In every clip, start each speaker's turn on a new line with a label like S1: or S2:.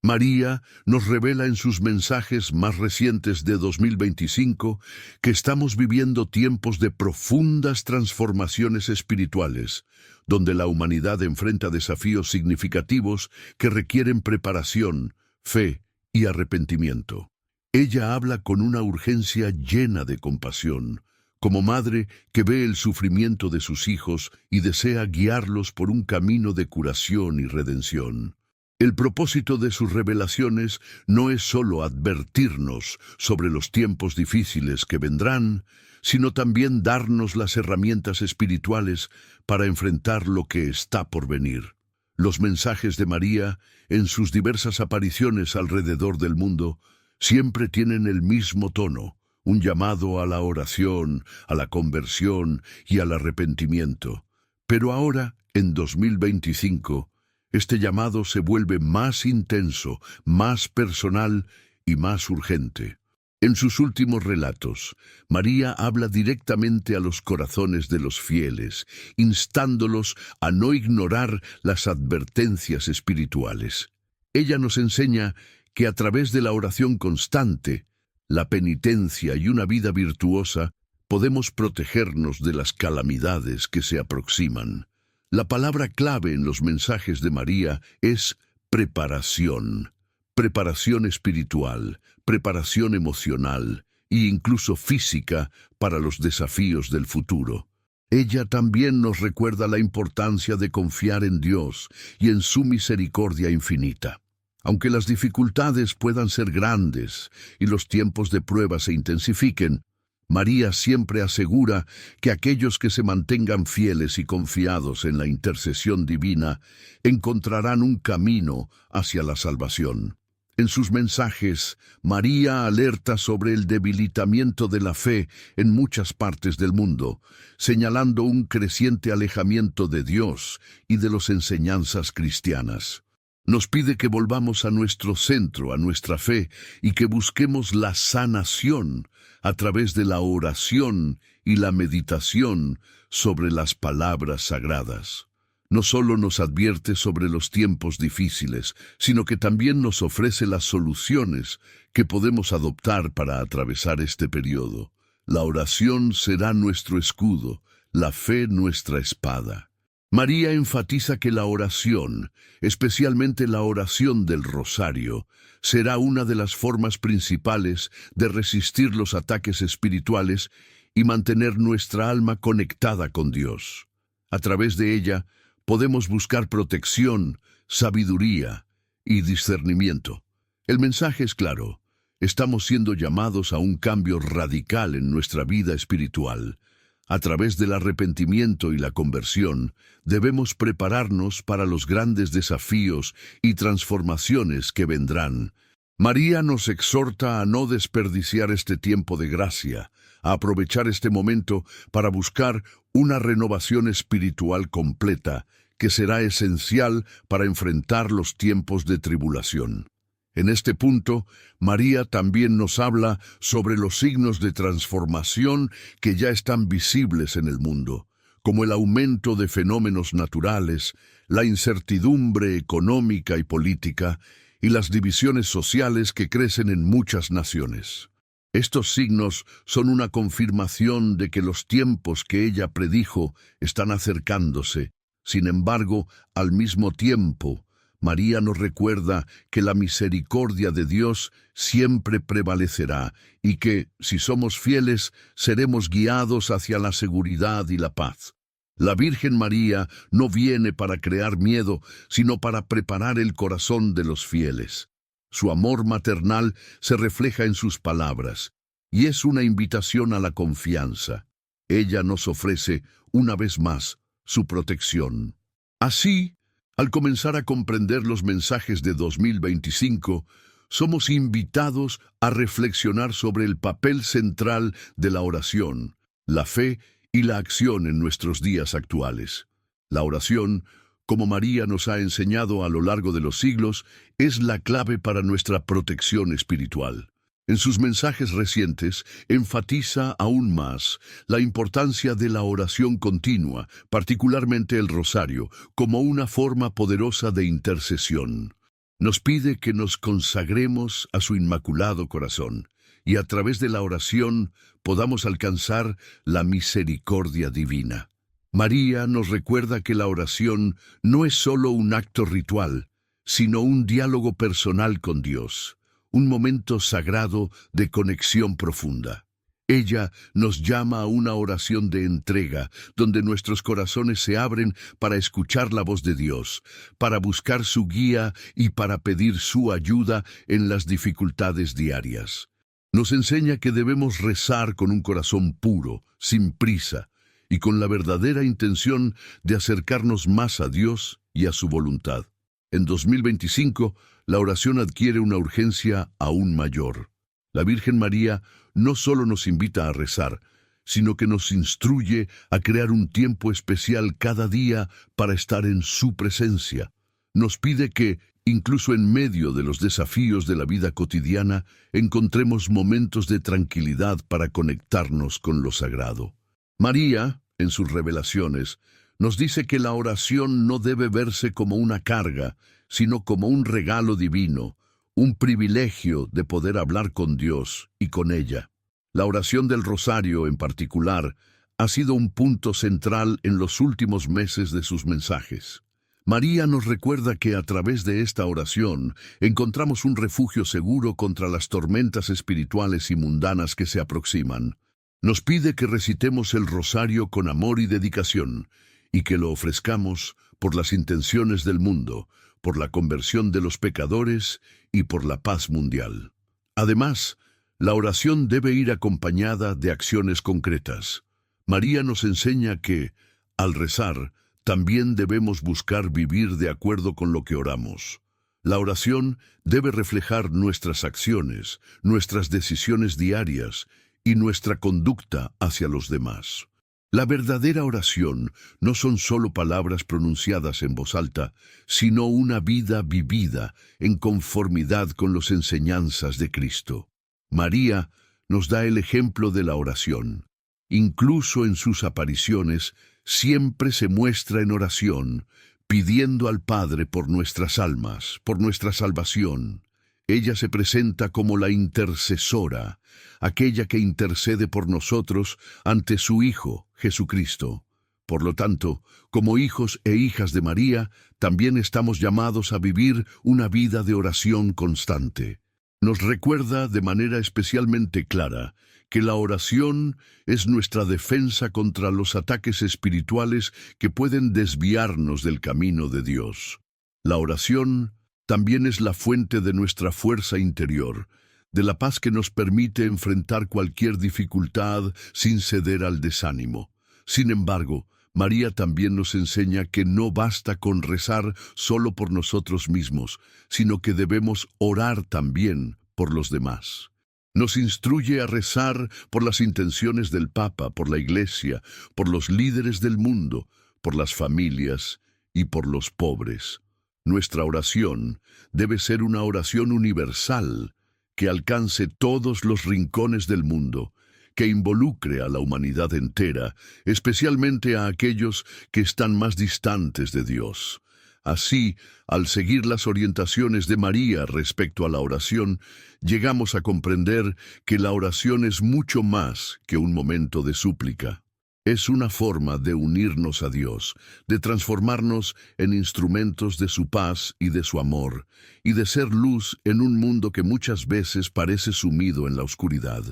S1: María nos revela en sus mensajes más recientes de 2025 que estamos viviendo tiempos de profundas transformaciones espirituales, donde la humanidad enfrenta desafíos significativos que requieren preparación, fe y arrepentimiento. Ella habla con una urgencia llena de compasión, como madre que ve el sufrimiento de sus hijos y desea guiarlos por un camino de curación y redención. El propósito de sus revelaciones no es solo advertirnos sobre los tiempos difíciles que vendrán, sino también darnos las herramientas espirituales para enfrentar lo que está por venir. Los mensajes de María, en sus diversas apariciones alrededor del mundo, siempre tienen el mismo tono, un llamado a la oración, a la conversión y al arrepentimiento. Pero ahora, en 2025, este llamado se vuelve más intenso, más personal y más urgente. En sus últimos relatos, María habla directamente a los corazones de los fieles, instándolos a no ignorar las advertencias espirituales. Ella nos enseña que a través de la oración constante, la penitencia y una vida virtuosa, podemos protegernos de las calamidades que se aproximan. La palabra clave en los mensajes de María es preparación. Preparación espiritual, preparación emocional e incluso física para los desafíos del futuro. Ella también nos recuerda la importancia de confiar en Dios y en su misericordia infinita. Aunque las dificultades puedan ser grandes y los tiempos de prueba se intensifiquen, María siempre asegura que aquellos que se mantengan fieles y confiados en la intercesión divina encontrarán un camino hacia la salvación. En sus mensajes, María alerta sobre el debilitamiento de la fe en muchas partes del mundo, señalando un creciente alejamiento de Dios y de las enseñanzas cristianas. Nos pide que volvamos a nuestro centro, a nuestra fe, y que busquemos la sanación a través de la oración y la meditación sobre las palabras sagradas. No solo nos advierte sobre los tiempos difíciles, sino que también nos ofrece las soluciones que podemos adoptar para atravesar este periodo. La oración será nuestro escudo, la fe nuestra espada. María enfatiza que la oración, especialmente la oración del rosario, será una de las formas principales de resistir los ataques espirituales y mantener nuestra alma conectada con Dios. A través de ella, podemos buscar protección, sabiduría y discernimiento. El mensaje es claro: estamos siendo llamados a un cambio radical en nuestra vida espiritual. A través del arrepentimiento y la conversión, debemos prepararnos para los grandes desafíos y transformaciones que vendrán. María nos exhorta a no desperdiciar este tiempo de gracia, a aprovechar este momento para buscar una renovación espiritual completa, que será esencial para enfrentar los tiempos de tribulación. En este punto, María también nos habla sobre los signos de transformación que ya están visibles en el mundo, como el aumento de fenómenos naturales, la incertidumbre económica y política, y las divisiones sociales que crecen en muchas naciones. Estos signos son una confirmación de que los tiempos que ella predijo están acercándose. Sin embargo, al mismo tiempo, María nos recuerda que la misericordia de Dios siempre prevalecerá y que, si somos fieles, seremos guiados hacia la seguridad y la paz. La Virgen María no viene para crear miedo, sino para preparar el corazón de los fieles. Su amor maternal se refleja en sus palabras, y es una invitación a la confianza. Ella nos ofrece, una vez más, su protección. Así, al comenzar a comprender los mensajes de 2025, somos invitados a reflexionar sobre el papel central de la oración, la fe y la acción en nuestros días actuales. La oración, como María nos ha enseñado a lo largo de los siglos, es la clave para nuestra protección espiritual. En sus mensajes recientes, enfatiza aún más la importancia de la oración continua, particularmente el rosario, como una forma poderosa de intercesión. Nos pide que nos consagremos a su inmaculado corazón y a través de la oración podamos alcanzar la misericordia divina. María nos recuerda que la oración no es solo un acto ritual, sino un diálogo personal con Dios, un momento sagrado de conexión profunda. Ella nos llama a una oración de entrega, donde nuestros corazones se abren para escuchar la voz de Dios, para buscar su guía y para pedir su ayuda en las dificultades diarias. Nos enseña que debemos rezar con un corazón puro, sin prisa, y con la verdadera intención de acercarnos más a Dios y a su voluntad. En 2025, la oración adquiere una urgencia aún mayor. La Virgen María no solo nos invita a rezar, sino que nos instruye a crear un tiempo especial cada día para estar en su presencia. Nos pide que, incluso en medio de los desafíos de la vida cotidiana, encontremos momentos de tranquilidad para conectarnos con lo sagrado. María, en sus revelaciones, nos dice que la oración no debe verse como una carga, sino como un regalo divino, un privilegio de poder hablar con Dios y con ella. La oración del Rosario, en particular, ha sido un punto central en los últimos meses de sus mensajes. María nos recuerda que a través de esta oración encontramos un refugio seguro contra las tormentas espirituales y mundanas que se aproximan. Nos pide que recitemos el Rosario con amor y dedicación, y que lo ofrezcamos por las intenciones del mundo, por la conversión de los pecadores y por la paz mundial. Además, la oración debe ir acompañada de acciones concretas. María nos enseña que, al rezar, también debemos buscar vivir de acuerdo con lo que oramos. La oración debe reflejar nuestras acciones, nuestras decisiones diarias y nuestra conducta hacia los demás. La verdadera oración no son solo palabras pronunciadas en voz alta, sino una vida vivida en conformidad con las enseñanzas de Cristo. María nos da el ejemplo de la oración. Incluso en sus apariciones, siempre se muestra en oración, pidiendo al Padre por nuestras almas, por nuestra salvación. Ella se presenta como la intercesora, aquella que intercede por nosotros ante su Hijo, Jesucristo. Por lo tanto, como hijos e hijas de María, también estamos llamados a vivir una vida de oración constante. Nos recuerda de manera especialmente clara que la oración es nuestra defensa contra los ataques espirituales que pueden desviarnos del camino de Dios. La oración también es la fuente de nuestra fuerza interior, de la paz que nos permite enfrentar cualquier dificultad sin ceder al desánimo. Sin embargo, María también nos enseña que no basta con rezar solo por nosotros mismos, sino que debemos orar también por los demás. Nos instruye a rezar por las intenciones del Papa, por la Iglesia, por los líderes del mundo, por las familias y por los pobres. Nuestra oración debe ser una oración universal que alcance todos los rincones del mundo, que involucre a la humanidad entera, especialmente a aquellos que están más distantes de Dios. Así, al seguir las orientaciones de María respecto a la oración, llegamos a comprender que la oración es mucho más que un momento de súplica. Es una forma de unirnos a Dios, de transformarnos en instrumentos de su paz y de su amor, y de ser luz en un mundo que muchas veces parece sumido en la oscuridad.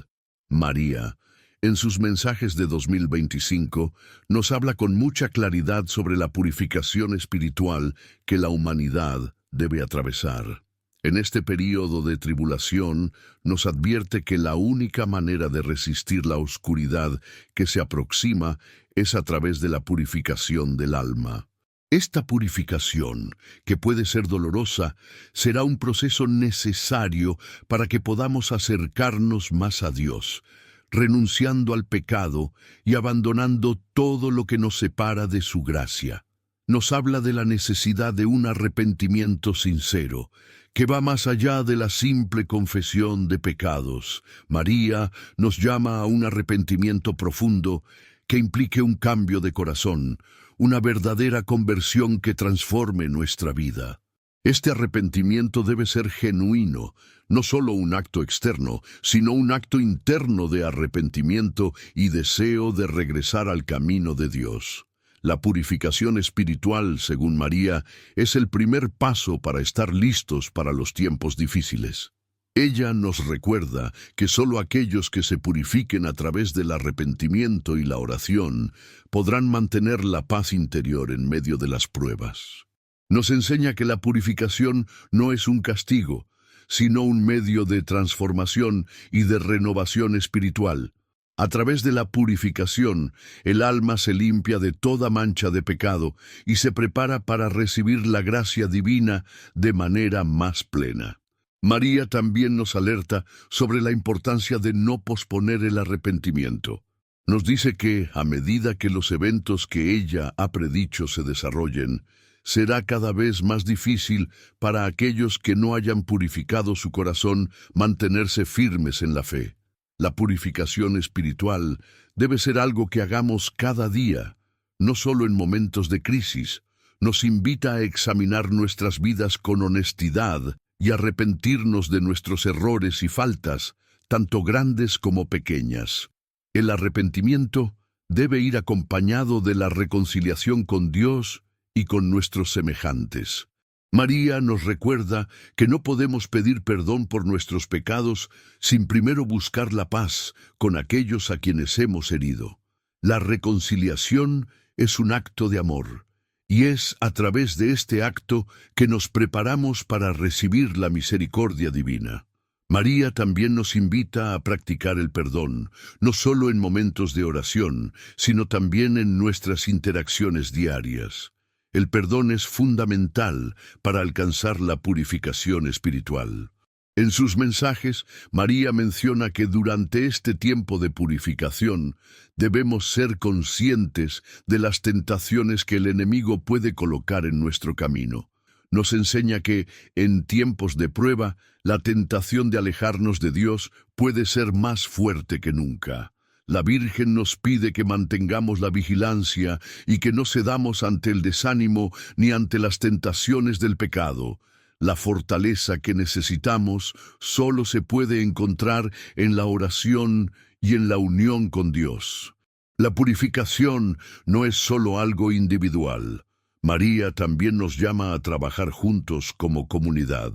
S1: María, en sus mensajes de 2025, nos habla con mucha claridad sobre la purificación espiritual que la humanidad debe atravesar. En este período de tribulación, nos advierte que la única manera de resistir la oscuridad que se aproxima es a través de la purificación del alma. Esta purificación, que puede ser dolorosa, será un proceso necesario para que podamos acercarnos más a Dios, renunciando al pecado y abandonando todo lo que nos separa de su gracia. Nos habla de la necesidad de un arrepentimiento sincero, que va más allá de la simple confesión de pecados. María nos llama a un arrepentimiento profundo que implique un cambio de corazón, una verdadera conversión que transforme nuestra vida. Este arrepentimiento debe ser genuino, no solo un acto externo, sino un acto interno de arrepentimiento y deseo de regresar al camino de Dios. La purificación espiritual, según María, es el primer paso para estar listos para los tiempos difíciles. Ella nos recuerda que solo aquellos que se purifiquen a través del arrepentimiento y la oración podrán mantener la paz interior en medio de las pruebas. Nos enseña que la purificación no es un castigo, sino un medio de transformación y de renovación espiritual. A través de la purificación, el alma se limpia de toda mancha de pecado y se prepara para recibir la gracia divina de manera más plena. María también nos alerta sobre la importancia de no posponer el arrepentimiento. Nos dice que, a medida que los eventos que ella ha predicho se desarrollen, será cada vez más difícil para aquellos que no hayan purificado su corazón mantenerse firmes en la fe. La purificación espiritual debe ser algo que hagamos cada día, no solo en momentos de crisis. Nos invita a examinar nuestras vidas con honestidad y arrepentirnos de nuestros errores y faltas, tanto grandes como pequeñas. El arrepentimiento debe ir acompañado de la reconciliación con Dios y con nuestros semejantes. María nos recuerda que no podemos pedir perdón por nuestros pecados sin primero buscar la paz con aquellos a quienes hemos herido. La reconciliación es un acto de amor, y es a través de este acto que nos preparamos para recibir la misericordia divina. María también nos invita a practicar el perdón, no solo en momentos de oración, sino también en nuestras interacciones diarias. El perdón es fundamental para alcanzar la purificación espiritual. En sus mensajes, María menciona que durante este tiempo de purificación debemos ser conscientes de las tentaciones que el enemigo puede colocar en nuestro camino. Nos enseña que, en tiempos de prueba, la tentación de alejarnos de Dios puede ser más fuerte que nunca. La Virgen nos pide que mantengamos la vigilancia y que no cedamos ante el desánimo ni ante las tentaciones del pecado. La fortaleza que necesitamos solo se puede encontrar en la oración y en la unión con Dios. La purificación no es solo algo individual. María también nos llama a trabajar juntos como comunidad.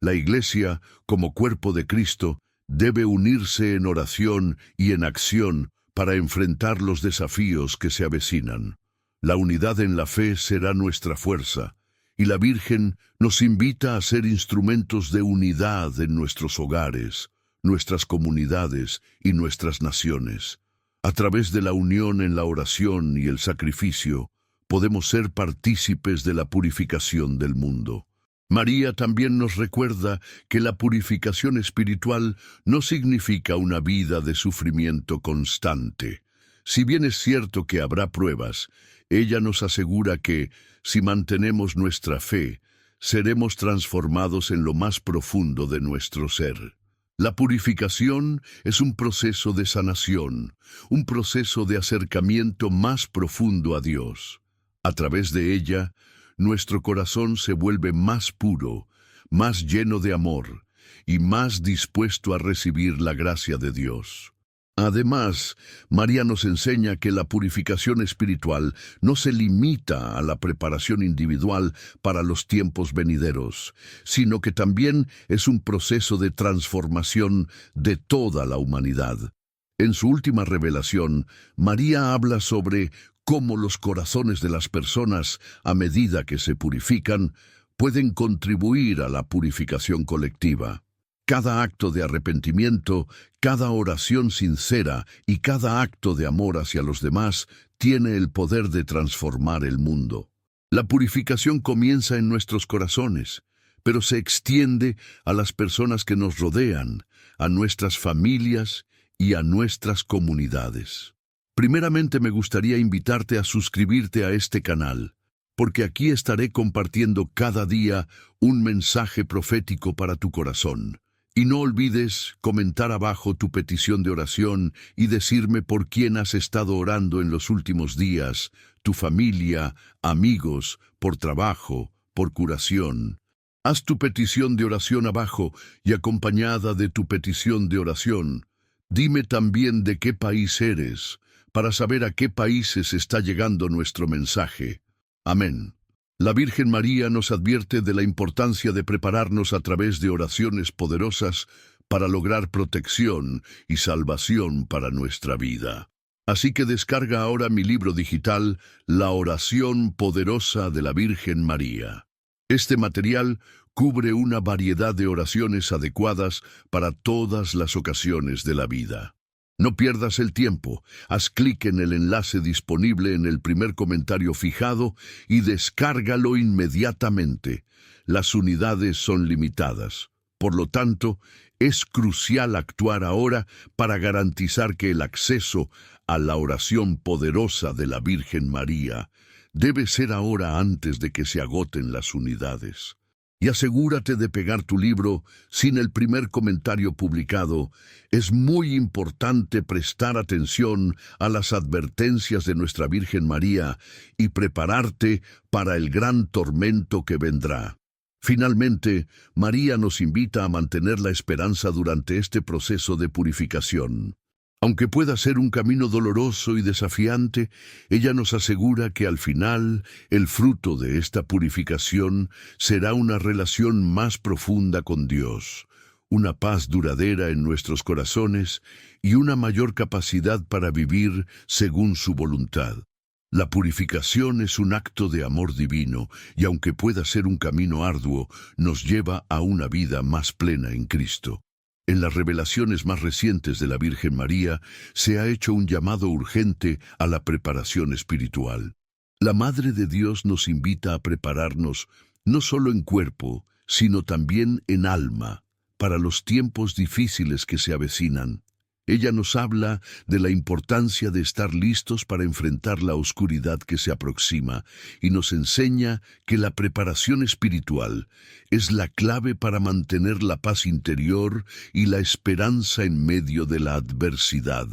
S1: La Iglesia, como cuerpo de Cristo, debe unirse en oración y en acción para enfrentar los desafíos que se avecinan. La unidad en la fe será nuestra fuerza, y la Virgen nos invita a ser instrumentos de unidad en nuestros hogares, nuestras comunidades y nuestras naciones. A través de la unión en la oración y el sacrificio, podemos ser partícipes de la purificación del mundo. María también nos recuerda que la purificación espiritual no significa una vida de sufrimiento constante. Si bien es cierto que habrá pruebas, ella nos asegura que, si mantenemos nuestra fe, seremos transformados en lo más profundo de nuestro ser. La purificación es un proceso de sanación, un proceso de acercamiento más profundo a Dios. A través de ella, nuestro corazón se vuelve más puro, más lleno de amor y más dispuesto a recibir la gracia de Dios. Además, María nos enseña que la purificación espiritual no se limita a la preparación individual para los tiempos venideros, sino que también es un proceso de transformación de toda la humanidad. En su última revelación, María habla sobre cómo los corazones de las personas, a medida que se purifican, pueden contribuir a la purificación colectiva. Cada acto de arrepentimiento, cada oración sincera y cada acto de amor hacia los demás tiene el poder de transformar el mundo. La purificación comienza en nuestros corazones, pero se extiende a las personas que nos rodean, a nuestras familias y a nuestras comunidades. Primeramente me gustaría invitarte a suscribirte a este canal, porque aquí estaré compartiendo cada día un mensaje profético para tu corazón. Y no olvides comentar abajo tu petición de oración y decirme por quién has estado orando en los últimos días, tu familia, amigos, por trabajo, por curación. Haz tu petición de oración abajo y acompañada de tu petición de oración. Dime también de qué país eres, para saber a qué países está llegando nuestro mensaje. Amén. La Virgen María nos advierte de la importancia de prepararnos a través de oraciones poderosas para lograr protección y salvación para nuestra vida. Así que descarga ahora mi libro digital, La oración poderosa de la Virgen María. Este material cubre una variedad de oraciones adecuadas para todas las ocasiones de la vida. No pierdas el tiempo, haz clic en el enlace disponible en el primer comentario fijado y descárgalo inmediatamente. Las unidades son limitadas. Por lo tanto, es crucial actuar ahora para garantizar que el acceso a la oración poderosa de la Virgen María debe ser ahora antes de que se agoten las unidades. Y asegúrate de pegar tu libro sin el primer comentario publicado. Es muy importante prestar atención a las advertencias de nuestra Virgen María y prepararte para el gran tormento que vendrá. Finalmente, María nos invita a mantener la esperanza durante este proceso de purificación. Aunque pueda ser un camino doloroso y desafiante, ella nos asegura que al final el fruto de esta purificación será una relación más profunda con Dios, una paz duradera en nuestros corazones y una mayor capacidad para vivir según su voluntad. La purificación es un acto de amor divino y aunque pueda ser un camino arduo, nos lleva a una vida más plena en Cristo. En las revelaciones más recientes de la Virgen María se ha hecho un llamado urgente a la preparación espiritual. La Madre de Dios nos invita a prepararnos no solo en cuerpo, sino también en alma, para los tiempos difíciles que se avecinan. Ella nos habla de la importancia de estar listos para enfrentar la oscuridad que se aproxima y nos enseña que la preparación espiritual es la clave para mantener la paz interior y la esperanza en medio de la adversidad.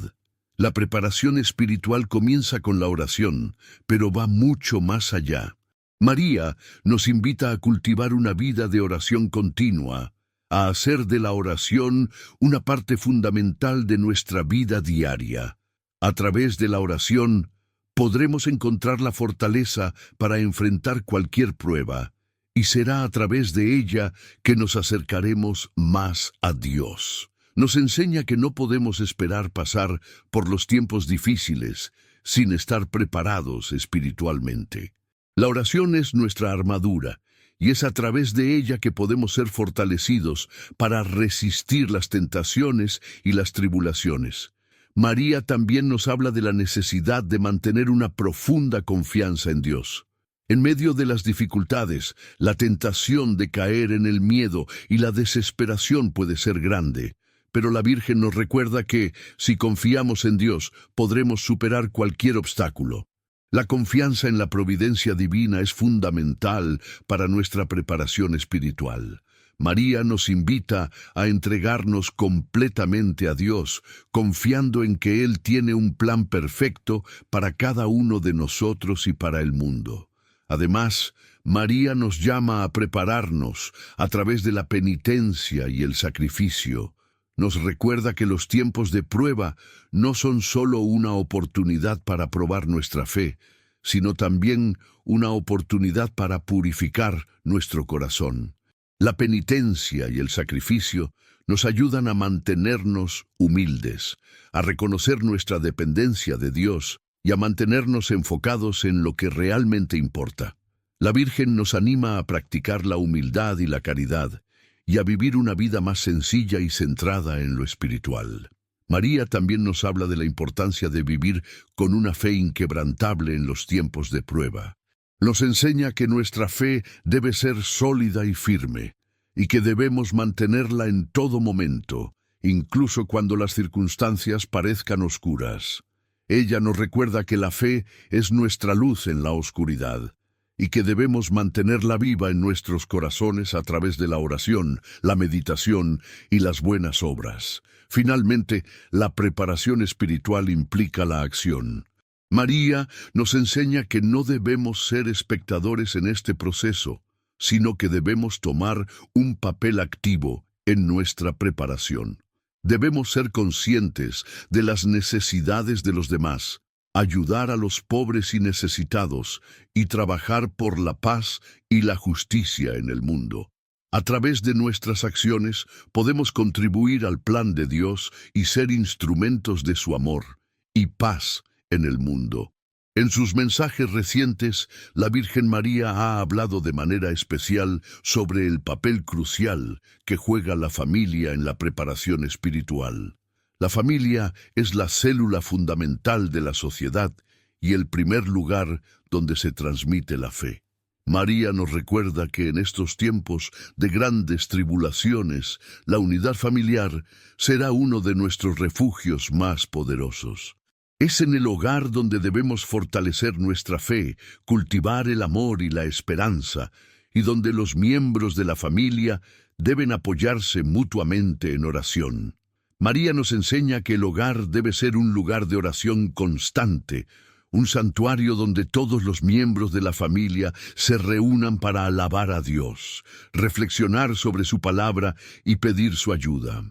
S1: La preparación espiritual comienza con la oración, pero va mucho más allá. María nos invita a cultivar una vida de oración continua, a hacer de la oración una parte fundamental de nuestra vida diaria. A través de la oración podremos encontrar la fortaleza para enfrentar cualquier prueba, y será a través de ella que nos acercaremos más a Dios. Nos enseña que no podemos esperar pasar por los tiempos difíciles sin estar preparados espiritualmente. La oración es nuestra armadura, y es a través de ella que podemos ser fortalecidos para resistir las tentaciones y las tribulaciones. María también nos habla de la necesidad de mantener una profunda confianza en Dios. En medio de las dificultades, la tentación de caer en el miedo y la desesperación puede ser grande, pero la Virgen nos recuerda que, si confiamos en Dios, podremos superar cualquier obstáculo. La confianza en la providencia divina es fundamental para nuestra preparación espiritual. María nos invita a entregarnos completamente a Dios, confiando en que Él tiene un plan perfecto para cada uno de nosotros y para el mundo. Además, María nos llama a prepararnos a través de la penitencia y el sacrificio. Nos recuerda que los tiempos de prueba no son solo una oportunidad para probar nuestra fe, sino también una oportunidad para purificar nuestro corazón. La penitencia y el sacrificio nos ayudan a mantenernos humildes, a reconocer nuestra dependencia de Dios y a mantenernos enfocados en lo que realmente importa. La Virgen nos anima a practicar la humildad y la caridad, y a vivir una vida más sencilla y centrada en lo espiritual. María también nos habla de la importancia de vivir con una fe inquebrantable en los tiempos de prueba. Nos enseña que nuestra fe debe ser sólida y firme, y que debemos mantenerla en todo momento, incluso cuando las circunstancias parezcan oscuras. Ella nos recuerda que la fe es nuestra luz en la oscuridad, y que debemos mantenerla viva en nuestros corazones a través de la oración, la meditación y las buenas obras. Finalmente, la preparación espiritual implica la acción. María nos enseña que no debemos ser espectadores en este proceso, sino que debemos tomar un papel activo en nuestra preparación. Debemos ser conscientes de las necesidades de los demás, ayudar a los pobres y necesitados y trabajar por la paz y la justicia en el mundo. A través de nuestras acciones podemos contribuir al plan de Dios y ser instrumentos de su amor y paz en el mundo. En sus mensajes recientes, la Virgen María ha hablado de manera especial sobre el papel crucial que juega la familia en la preparación espiritual. La familia es la célula fundamental de la sociedad y el primer lugar donde se transmite la fe. María nos recuerda que en estos tiempos de grandes tribulaciones, la unidad familiar será uno de nuestros refugios más poderosos. Es en el hogar donde debemos fortalecer nuestra fe, cultivar el amor y la esperanza, y donde los miembros de la familia deben apoyarse mutuamente en oración. María nos enseña que el hogar debe ser un lugar de oración constante, un santuario donde todos los miembros de la familia se reúnan para alabar a Dios, reflexionar sobre su palabra y pedir su ayuda.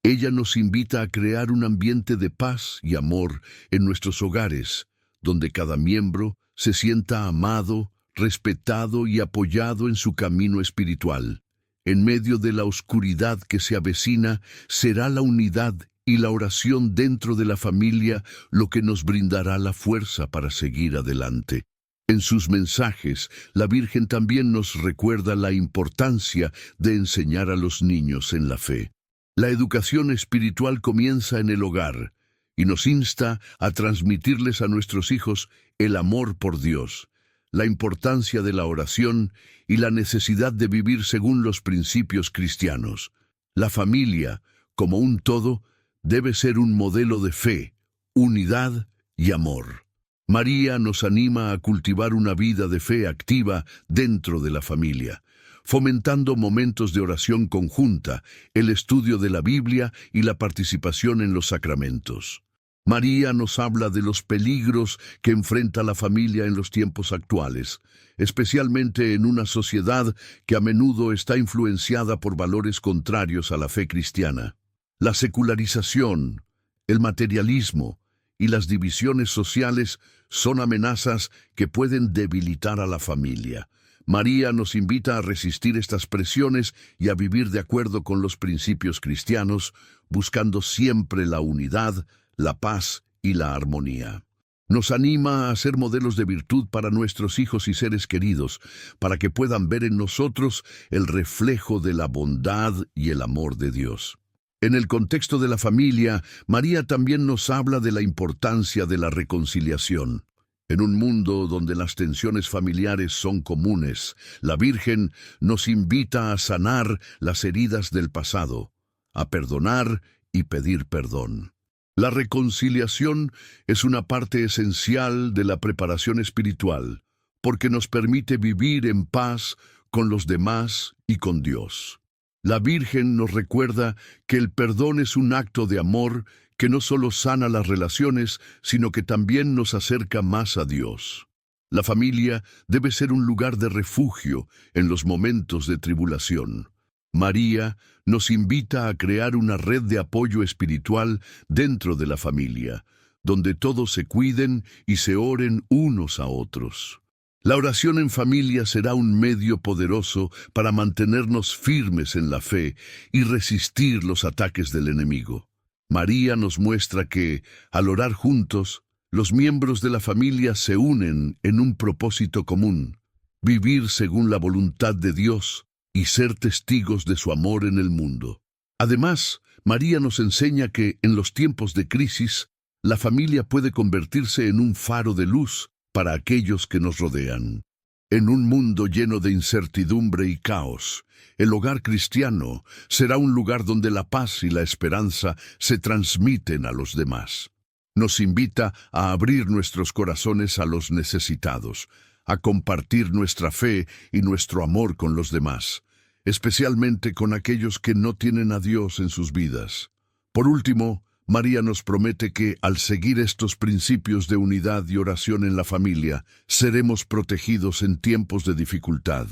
S1: Ella nos invita a crear un ambiente de paz y amor en nuestros hogares, donde cada miembro se sienta amado, respetado y apoyado en su camino espiritual. En medio de la oscuridad que se avecina, será la unidad y la oración dentro de la familia lo que nos brindará la fuerza para seguir adelante. En sus mensajes, la Virgen también nos recuerda la importancia de enseñar a los niños en la fe. La educación espiritual comienza en el hogar y nos insta a transmitirles a nuestros hijos el amor por Dios, la importancia de la oración y la necesidad de vivir según los principios cristianos. La familia, como un todo, debe ser un modelo de fe, unidad y amor. María nos anima a cultivar una vida de fe activa dentro de la familia, fomentando momentos de oración conjunta, el estudio de la Biblia y la participación en los sacramentos. María nos habla de los peligros que enfrenta la familia en los tiempos actuales, especialmente en una sociedad que a menudo está influenciada por valores contrarios a la fe cristiana. La secularización, el materialismo y las divisiones sociales son amenazas que pueden debilitar a la familia. María nos invita a resistir estas presiones y a vivir de acuerdo con los principios cristianos, buscando siempre la unidad, la paz y la armonía. Nos anima a ser modelos de virtud para nuestros hijos y seres queridos, para que puedan ver en nosotros el reflejo de la bondad y el amor de Dios. En el contexto de la familia, María también nos habla de la importancia de la reconciliación. En un mundo donde las tensiones familiares son comunes, la Virgen nos invita a sanar las heridas del pasado, a perdonar y pedir perdón. La reconciliación es una parte esencial de la preparación espiritual, porque nos permite vivir en paz con los demás y con Dios. La Virgen nos recuerda que el perdón es un acto de amor que no solo sana las relaciones, sino que también nos acerca más a Dios. La familia debe ser un lugar de refugio en los momentos de tribulación. María nos invita a crear una red de apoyo espiritual dentro de la familia, donde todos se cuiden y se oren unos a otros. La oración en familia será un medio poderoso para mantenernos firmes en la fe y resistir los ataques del enemigo. María nos muestra que, al orar juntos, los miembros de la familia se unen en un propósito común: vivir según la voluntad de Dios y ser testigos de su amor en el mundo. Además, María nos enseña que, en los tiempos de crisis, la familia puede convertirse en un faro de luz para aquellos que nos rodean. En un mundo lleno de incertidumbre y caos, el hogar cristiano será un lugar donde la paz y la esperanza se transmiten a los demás. Nos invita a abrir nuestros corazones a los necesitados, a compartir nuestra fe y nuestro amor con los demás, especialmente con aquellos que no tienen a Dios en sus vidas. Por último, María nos promete que, al seguir estos principios de unidad y oración en la familia, seremos protegidos en tiempos de dificultad.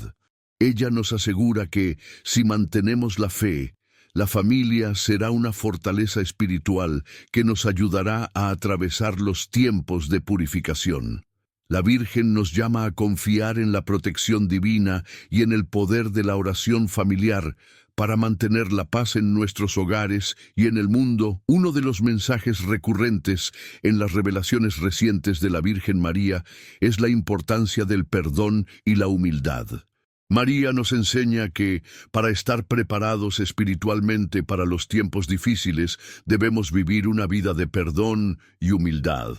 S1: Ella nos asegura que, si mantenemos la fe, la familia será una fortaleza espiritual que nos ayudará a atravesar los tiempos de purificación. La Virgen nos llama a confiar en la protección divina y en el poder de la oración familiar para mantener la paz en nuestros hogares y en el mundo. Uno de los mensajes recurrentes en las revelaciones recientes de la Virgen María es la importancia del perdón y la humildad. María nos enseña que, para estar preparados espiritualmente para los tiempos difíciles, debemos vivir una vida de perdón y humildad.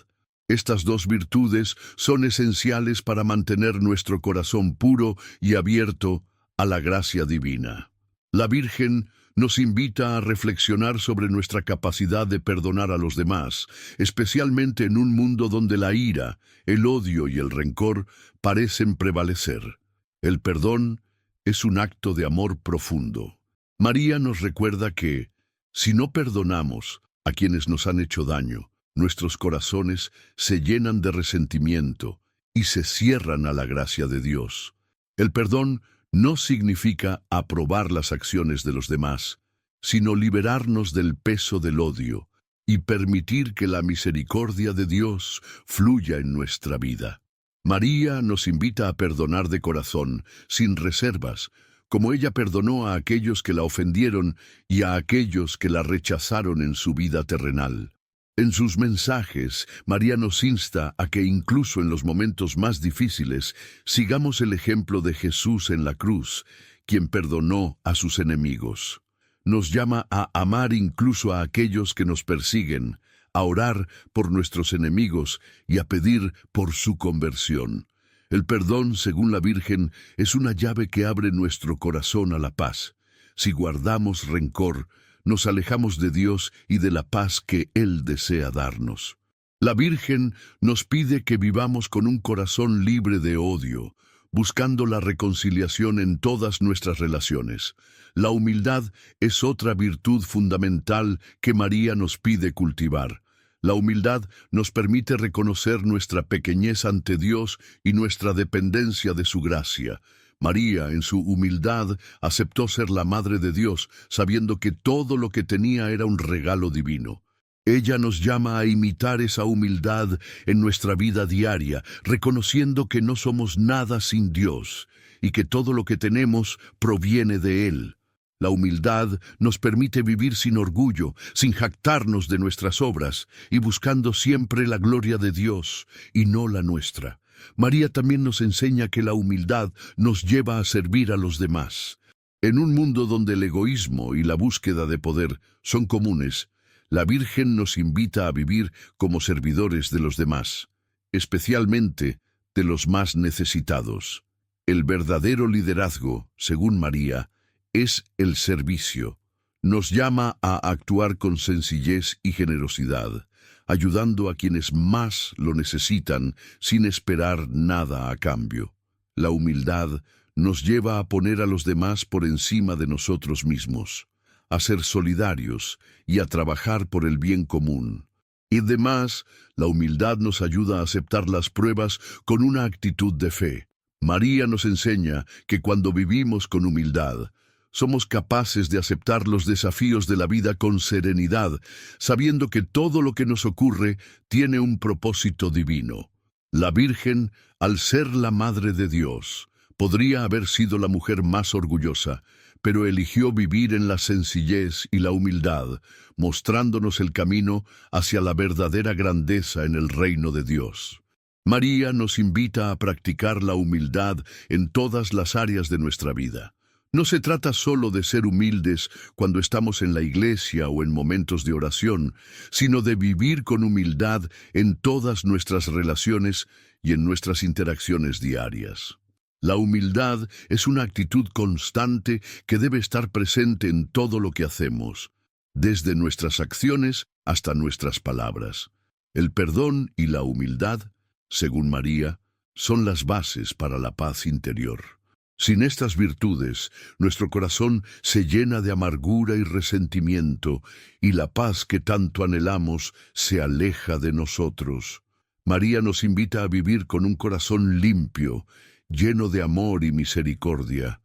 S1: Estas dos virtudes son esenciales para mantener nuestro corazón puro y abierto a la gracia divina. La Virgen nos invita a reflexionar sobre nuestra capacidad de perdonar a los demás, especialmente en un mundo donde la ira, el odio y el rencor parecen prevalecer. El perdón es un acto de amor profundo. María nos recuerda que, si no perdonamos a quienes nos han hecho daño, nuestros corazones se llenan de resentimiento y se cierran a la gracia de Dios. El perdón no significa aprobar las acciones de los demás, sino liberarnos del peso del odio y permitir que la misericordia de Dios fluya en nuestra vida. María nos invita a perdonar de corazón, sin reservas, como ella perdonó a aquellos que la ofendieron y a aquellos que la rechazaron en su vida terrenal. En sus mensajes, María nos insta a que incluso en los momentos más difíciles sigamos el ejemplo de Jesús en la cruz, quien perdonó a sus enemigos. Nos llama a amar incluso a aquellos que nos persiguen, a orar por nuestros enemigos y a pedir por su conversión. El perdón, según la Virgen, es una llave que abre nuestro corazón a la paz. Si guardamos rencor, nos alejamos de Dios y de la paz que Él desea darnos. La Virgen nos pide que vivamos con un corazón libre de odio, buscando la reconciliación en todas nuestras relaciones. La humildad es otra virtud fundamental que María nos pide cultivar. La humildad nos permite reconocer nuestra pequeñez ante Dios y nuestra dependencia de su gracia. María, en su humildad, aceptó ser la Madre de Dios, sabiendo que todo lo que tenía era un regalo divino. Ella nos llama a imitar esa humildad en nuestra vida diaria, reconociendo que no somos nada sin Dios y que todo lo que tenemos proviene de Él. La humildad nos permite vivir sin orgullo, sin jactarnos de nuestras obras y buscando siempre la gloria de Dios y no la nuestra. María también nos enseña que la humildad nos lleva a servir a los demás. En un mundo donde el egoísmo y la búsqueda de poder son comunes, la Virgen nos invita a vivir como servidores de los demás, especialmente de los más necesitados. El verdadero liderazgo, según María, es el servicio. Nos llama a actuar con sencillez y generosidad, ayudando a quienes más lo necesitan sin esperar nada a cambio. La humildad nos lleva a poner a los demás por encima de nosotros mismos, a ser solidarios y a trabajar por el bien común. Y además, la humildad nos ayuda a aceptar las pruebas con una actitud de fe. María nos enseña que cuando vivimos con humildad, somos capaces de aceptar los desafíos de la vida con serenidad, sabiendo que todo lo que nos ocurre tiene un propósito divino. La Virgen, al ser la Madre de Dios, podría haber sido la mujer más orgullosa, pero eligió vivir en la sencillez y la humildad, mostrándonos el camino hacia la verdadera grandeza en el reino de Dios. María nos invita a practicar la humildad en todas las áreas de nuestra vida. No se trata solo de ser humildes cuando estamos en la iglesia o en momentos de oración, sino de vivir con humildad en todas nuestras relaciones y en nuestras interacciones diarias. La humildad es una actitud constante que debe estar presente en todo lo que hacemos, desde nuestras acciones hasta nuestras palabras. El perdón y la humildad, según María, son las bases para la paz interior. Sin estas virtudes, nuestro corazón se llena de amargura y resentimiento, y la paz que tanto anhelamos se aleja de nosotros. María nos invita a vivir con un corazón limpio, lleno de amor y misericordia,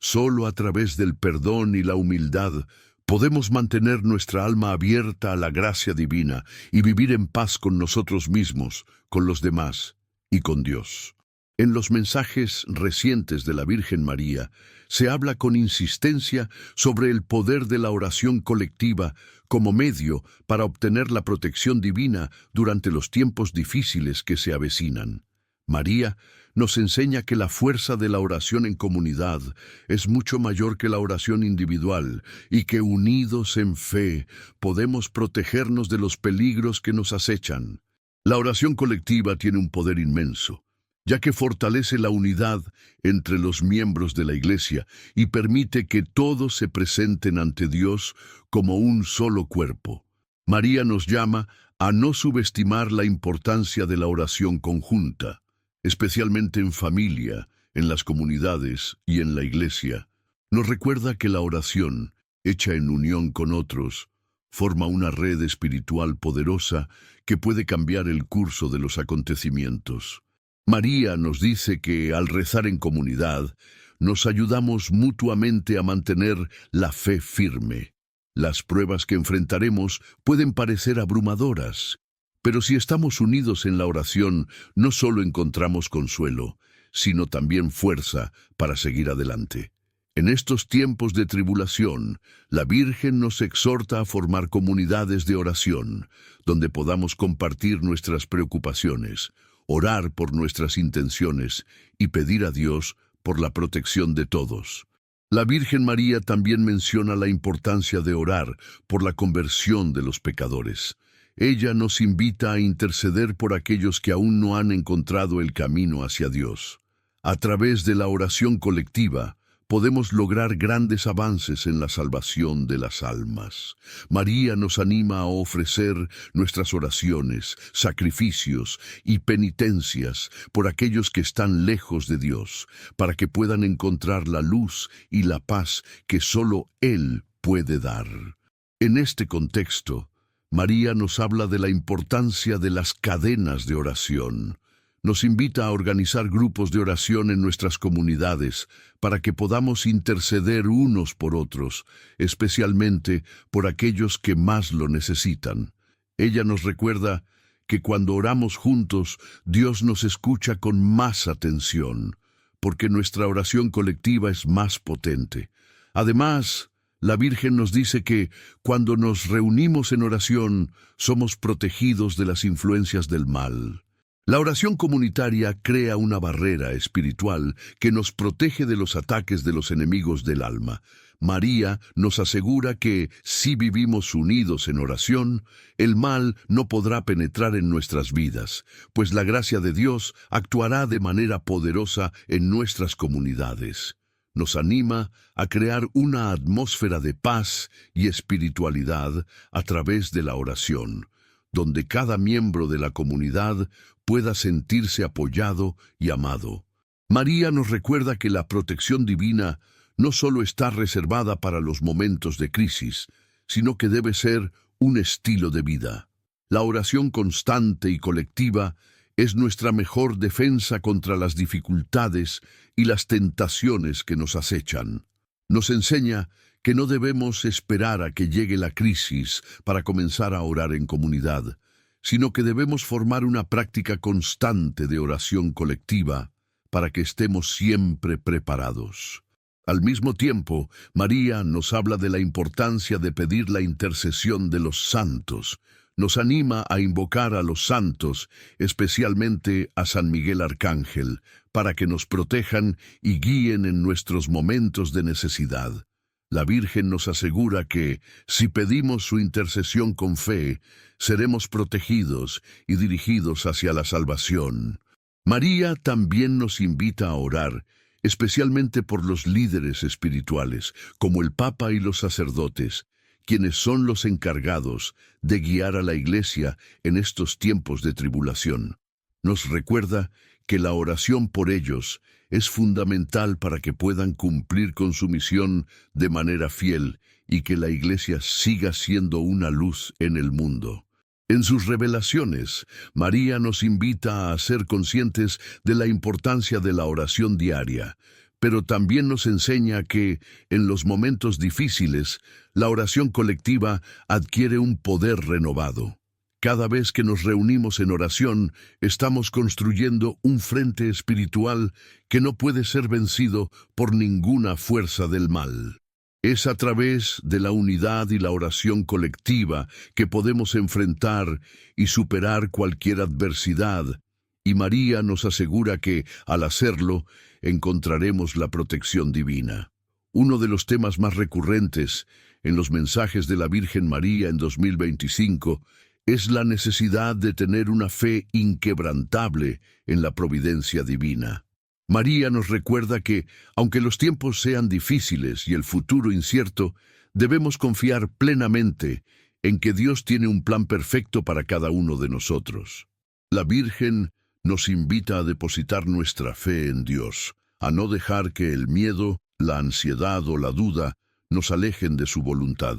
S1: Solo a través del perdón y la humildad podemos mantener nuestra alma abierta a la gracia divina y vivir en paz con nosotros mismos, con los demás y con Dios. En los mensajes recientes de la Virgen María se habla con insistencia sobre el poder de la oración colectiva como medio para obtener la protección divina durante los tiempos difíciles que se avecinan. María nos enseña que la fuerza de la oración en comunidad es mucho mayor que la oración individual y que unidos en fe podemos protegernos de los peligros que nos acechan. La oración colectiva tiene un poder inmenso, ya que fortalece la unidad entre los miembros de la Iglesia y permite que todos se presenten ante Dios como un solo cuerpo. María nos llama a no subestimar la importancia de la oración conjunta, especialmente en familia, en las comunidades y en la Iglesia. Nos recuerda que la oración, hecha en unión con otros, forma una red espiritual poderosa que puede cambiar el curso de los acontecimientos. María nos dice que al rezar en comunidad, nos ayudamos mutuamente a mantener la fe firme. Las pruebas que enfrentaremos pueden parecer abrumadoras, pero si estamos unidos en la oración, no solo encontramos consuelo, sino también fuerza para seguir adelante. En estos tiempos de tribulación, la Virgen nos exhorta a formar comunidades de oración, donde podamos compartir nuestras preocupaciones, orar por nuestras intenciones y pedir a Dios por la protección de todos. La Virgen María también menciona la importancia de orar por la conversión de los pecadores. Ella nos invita a interceder por aquellos que aún no han encontrado el camino hacia Dios. A través de la oración colectiva, podemos lograr grandes avances en la salvación de las almas. María nos anima a ofrecer nuestras oraciones, sacrificios y penitencias por aquellos que están lejos de Dios, para que puedan encontrar la luz y la paz que solo Él puede dar. En este contexto, María nos habla de la importancia de las cadenas de oración. Nos invita a organizar grupos de oración en nuestras comunidades para que podamos interceder unos por otros, especialmente por aquellos que más lo necesitan. Ella nos recuerda que cuando oramos juntos, Dios nos escucha con más atención, porque nuestra oración colectiva es más potente. Además, la Virgen nos dice que cuando nos reunimos en oración, somos protegidos de las influencias del mal. La oración comunitaria crea una barrera espiritual que nos protege de los ataques de los enemigos del alma. María nos asegura que, si vivimos unidos en oración, el mal no podrá penetrar en nuestras vidas, pues la gracia de Dios actuará de manera poderosa en nuestras comunidades. Nos anima a crear una atmósfera de paz y espiritualidad a través de la oración, donde cada miembro de la comunidad pueda sentirse apoyado y amado. María nos recuerda que la protección divina no solo está reservada para los momentos de crisis, sino que debe ser un estilo de vida. La oración constante y colectiva es nuestra mejor defensa contra las dificultades y las tentaciones que nos acechan. Nos enseña que no debemos esperar a que llegue la crisis para comenzar a orar en comunidad, sino que debemos formar una práctica constante de oración colectiva para que estemos siempre preparados. Al mismo tiempo, María nos habla de la importancia de pedir la intercesión de los santos. Nos anima a invocar a los santos, especialmente a San Miguel Arcángel, para que nos protejan y guíen en nuestros momentos de necesidad. La Virgen nos asegura que, si pedimos su intercesión con fe, seremos protegidos y dirigidos hacia la salvación. María también nos invita a orar, especialmente por los líderes espirituales, como el Papa y los sacerdotes, quienes son los encargados de guiar a la Iglesia en estos tiempos de tribulación. Nos recuerda que la oración por ellos es fundamental para que puedan cumplir con su misión de manera fiel y que la Iglesia siga siendo una luz en el mundo. En sus revelaciones, María nos invita a ser conscientes de la importancia de la oración diaria, pero también nos enseña que, en los momentos difíciles, la oración colectiva adquiere un poder renovado. Cada vez que nos reunimos en oración, estamos construyendo un frente espiritual que no puede ser vencido por ninguna fuerza del mal. Es a través de la unidad y la oración colectiva que podemos enfrentar y superar cualquier adversidad, y María nos asegura que, al hacerlo, encontraremos la protección divina. Uno de los temas más recurrentes en los mensajes de la Virgen María en 2025 es la necesidad de tener una fe inquebrantable en la providencia divina. María nos recuerda que, aunque los tiempos sean difíciles y el futuro incierto, debemos confiar plenamente en que Dios tiene un plan perfecto para cada uno de nosotros. La Virgen nos invita a depositar nuestra fe en Dios, a no dejar que el miedo, la ansiedad o la duda nos alejen de su voluntad.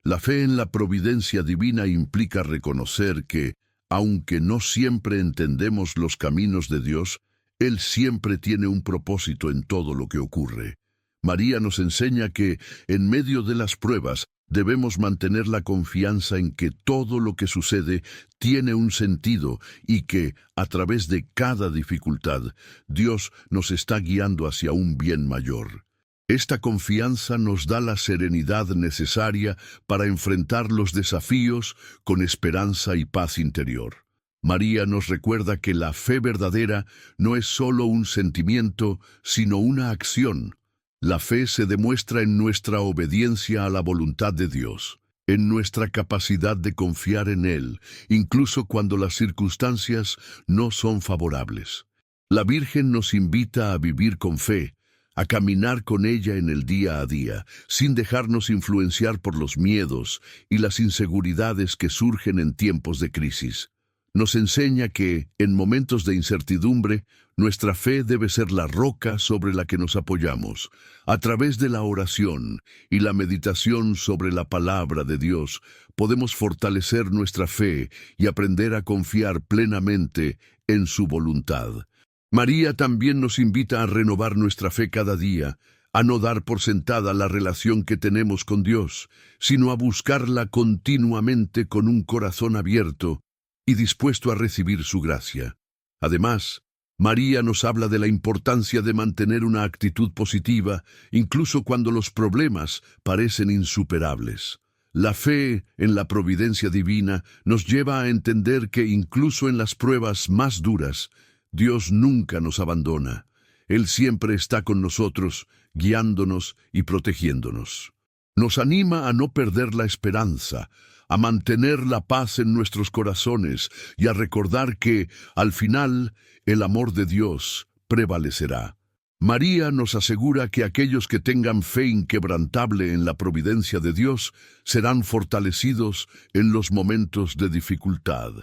S1: La fe en la providencia divina implica reconocer que, aunque no siempre entendemos los caminos de Dios, Él siempre tiene un propósito en todo lo que ocurre. María nos enseña que, en medio de las pruebas, debemos mantener la confianza en que todo lo que sucede tiene un sentido y que, a través de cada dificultad, Dios nos está guiando hacia un bien mayor. Esta confianza nos da la serenidad necesaria para enfrentar los desafíos con esperanza y paz interior. María nos recuerda que la fe verdadera no es solo un sentimiento, sino una acción. La fe se demuestra en nuestra obediencia a la voluntad de Dios, en nuestra capacidad de confiar en Él, incluso cuando las circunstancias no son favorables. La Virgen nos invita a vivir con fe, a caminar con ella en el día a día, sin dejarnos influenciar por los miedos y las inseguridades que surgen en tiempos de crisis. Nos enseña que, en momentos de incertidumbre, nuestra fe debe ser la roca sobre la que nos apoyamos. A través de la oración y la meditación sobre la palabra de Dios, podemos fortalecer nuestra fe y aprender a confiar plenamente en su voluntad. María también nos invita a renovar nuestra fe cada día, a no dar por sentada la relación que tenemos con Dios, sino a buscarla continuamente con un corazón abierto y dispuesto a recibir su gracia. Además, María nos habla de la importancia de mantener una actitud positiva, incluso cuando los problemas parecen insuperables. La fe en la providencia divina nos lleva a entender que incluso en las pruebas más duras, Dios nunca nos abandona. Él siempre está con nosotros, guiándonos y protegiéndonos. Nos anima a no perder la esperanza, a mantener la paz en nuestros corazones y a recordar que, al final, el amor de Dios prevalecerá. María nos asegura que aquellos que tengan fe inquebrantable en la providencia de Dios serán fortalecidos en los momentos de dificultad.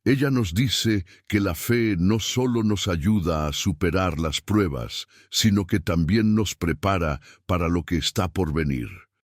S1: Ella nos dice que la fe no solo nos ayuda a superar las pruebas, sino que también nos prepara para lo que está por venir.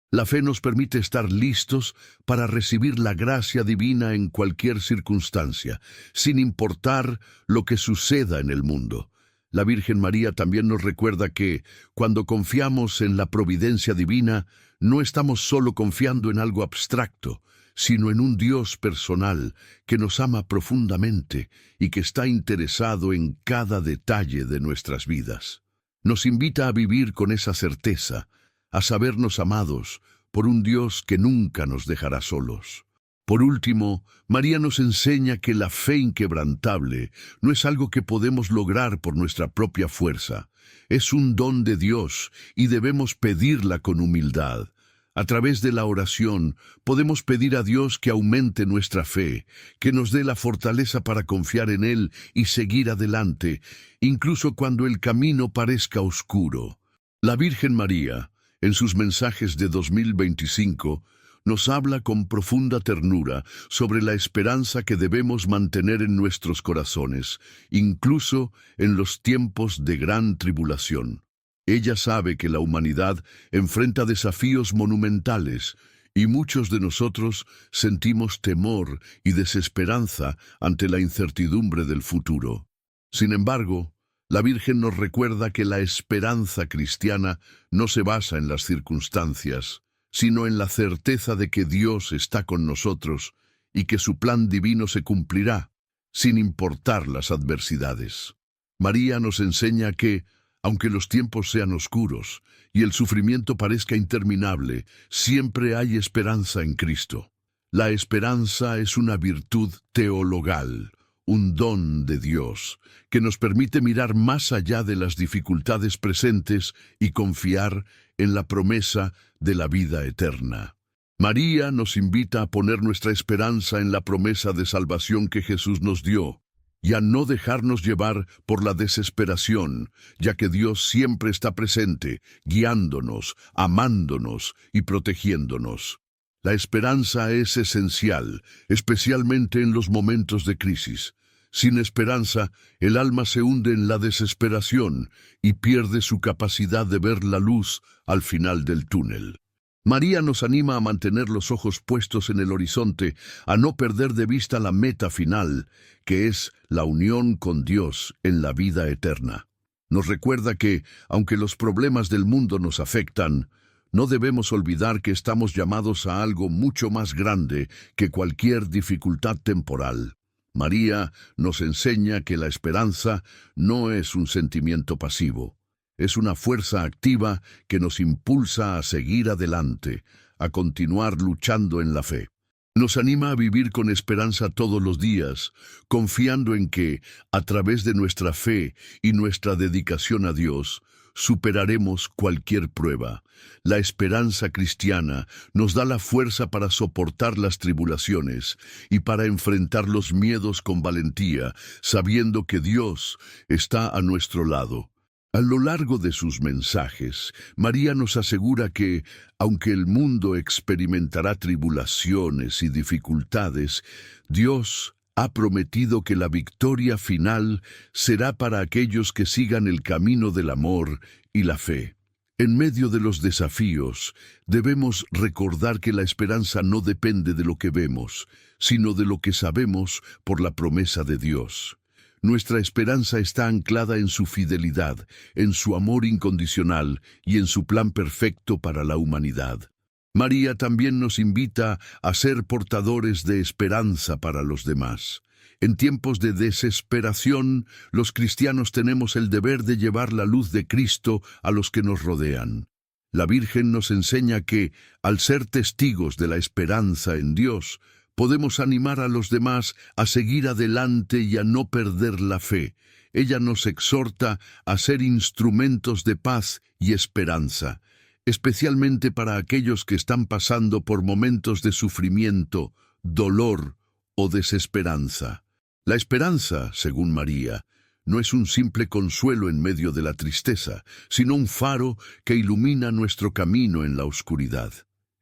S1: La fe nos permite estar listos para recibir la gracia divina en cualquier circunstancia, sin importar lo que suceda en el mundo. La Virgen María también nos recuerda que, cuando confiamos en la providencia divina, no estamos solo confiando en algo abstracto, sino en un Dios personal que nos ama profundamente y que está interesado en cada detalle de nuestras vidas. Nos invita a vivir con esa certeza, a sabernos amados por un Dios que nunca nos dejará solos. Por último, María nos enseña que la fe inquebrantable no es algo que podemos lograr por nuestra propia fuerza. Es un don de Dios y debemos pedirla con humildad. A través de la oración podemos pedir a Dios que aumente nuestra fe, que nos dé la fortaleza para confiar en Él y seguir adelante, incluso cuando el camino parezca oscuro. La Virgen María, en sus mensajes de 2025, nos habla con profunda ternura sobre la esperanza que debemos mantener en nuestros corazones, incluso en los tiempos de gran tribulación. Ella sabe que la humanidad enfrenta desafíos monumentales y muchos de nosotros sentimos temor y desesperanza ante la incertidumbre del futuro. Sin embargo, La Virgen nos recuerda que la esperanza cristiana no se basa en las circunstancias, sino en la certeza de que Dios está con nosotros y que su plan divino se cumplirá, sin importar las adversidades. María nos enseña que, aunque los tiempos sean oscuros y el sufrimiento parezca interminable, siempre hay esperanza en Cristo. La esperanza es una virtud teologal, un don de Dios, que nos permite mirar más allá de las dificultades presentes y confiar en la promesa de la vida eterna. María nos invita a poner nuestra esperanza en la promesa de salvación que Jesús nos dio, y a no dejarnos llevar por la desesperación, ya que Dios siempre está presente, guiándonos, amándonos y protegiéndonos. La esperanza es esencial, especialmente en los momentos de crisis. Sin esperanza, el alma se hunde en la desesperación y pierde su capacidad de ver la luz al final del túnel. María nos anima a mantener los ojos puestos en el horizonte, a no perder de vista la meta final, que es la unión con Dios en la vida eterna. Nos recuerda que, aunque los problemas del mundo nos afectan, no debemos olvidar que estamos llamados a algo mucho más grande que cualquier dificultad temporal. María nos enseña que la esperanza no es un sentimiento pasivo. Es una fuerza activa que nos impulsa a seguir adelante, a continuar luchando en la fe. Nos anima a vivir con esperanza todos los días, confiando en que, a través de nuestra fe y nuestra dedicación a Dios, superaremos cualquier prueba. La esperanza cristiana nos da la fuerza para soportar las tribulaciones y para enfrentar los miedos con valentía, sabiendo que Dios está a nuestro lado. A lo largo de sus mensajes, María nos asegura que, aunque el mundo experimentará tribulaciones y dificultades, Dios ha prometido que la victoria final será para aquellos que sigan el camino del amor y la fe. En medio de los desafíos, debemos recordar que la esperanza no depende de lo que vemos, sino de lo que sabemos por la promesa de Dios. Nuestra esperanza está anclada en su fidelidad, en su amor incondicional y en su plan perfecto para la humanidad. María también nos invita a ser portadores de esperanza para los demás. En tiempos de desesperación, los cristianos tenemos el deber de llevar la luz de Cristo a los que nos rodean. La Virgen nos enseña que, al ser testigos de la esperanza en Dios, podemos animar a los demás a seguir adelante y a no perder la fe. Ella nos exhorta a ser instrumentos de paz y esperanza, especialmente para aquellos que están pasando por momentos de sufrimiento, dolor o desesperanza. La esperanza, según María, no es un simple consuelo en medio de la tristeza, sino un faro que ilumina nuestro camino en la oscuridad.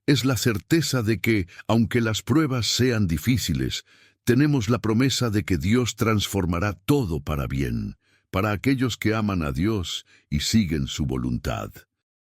S1: Es la certeza de que, aunque las pruebas sean difíciles, tenemos la promesa de que Dios transformará todo para bien, para aquellos que aman a Dios y siguen su voluntad.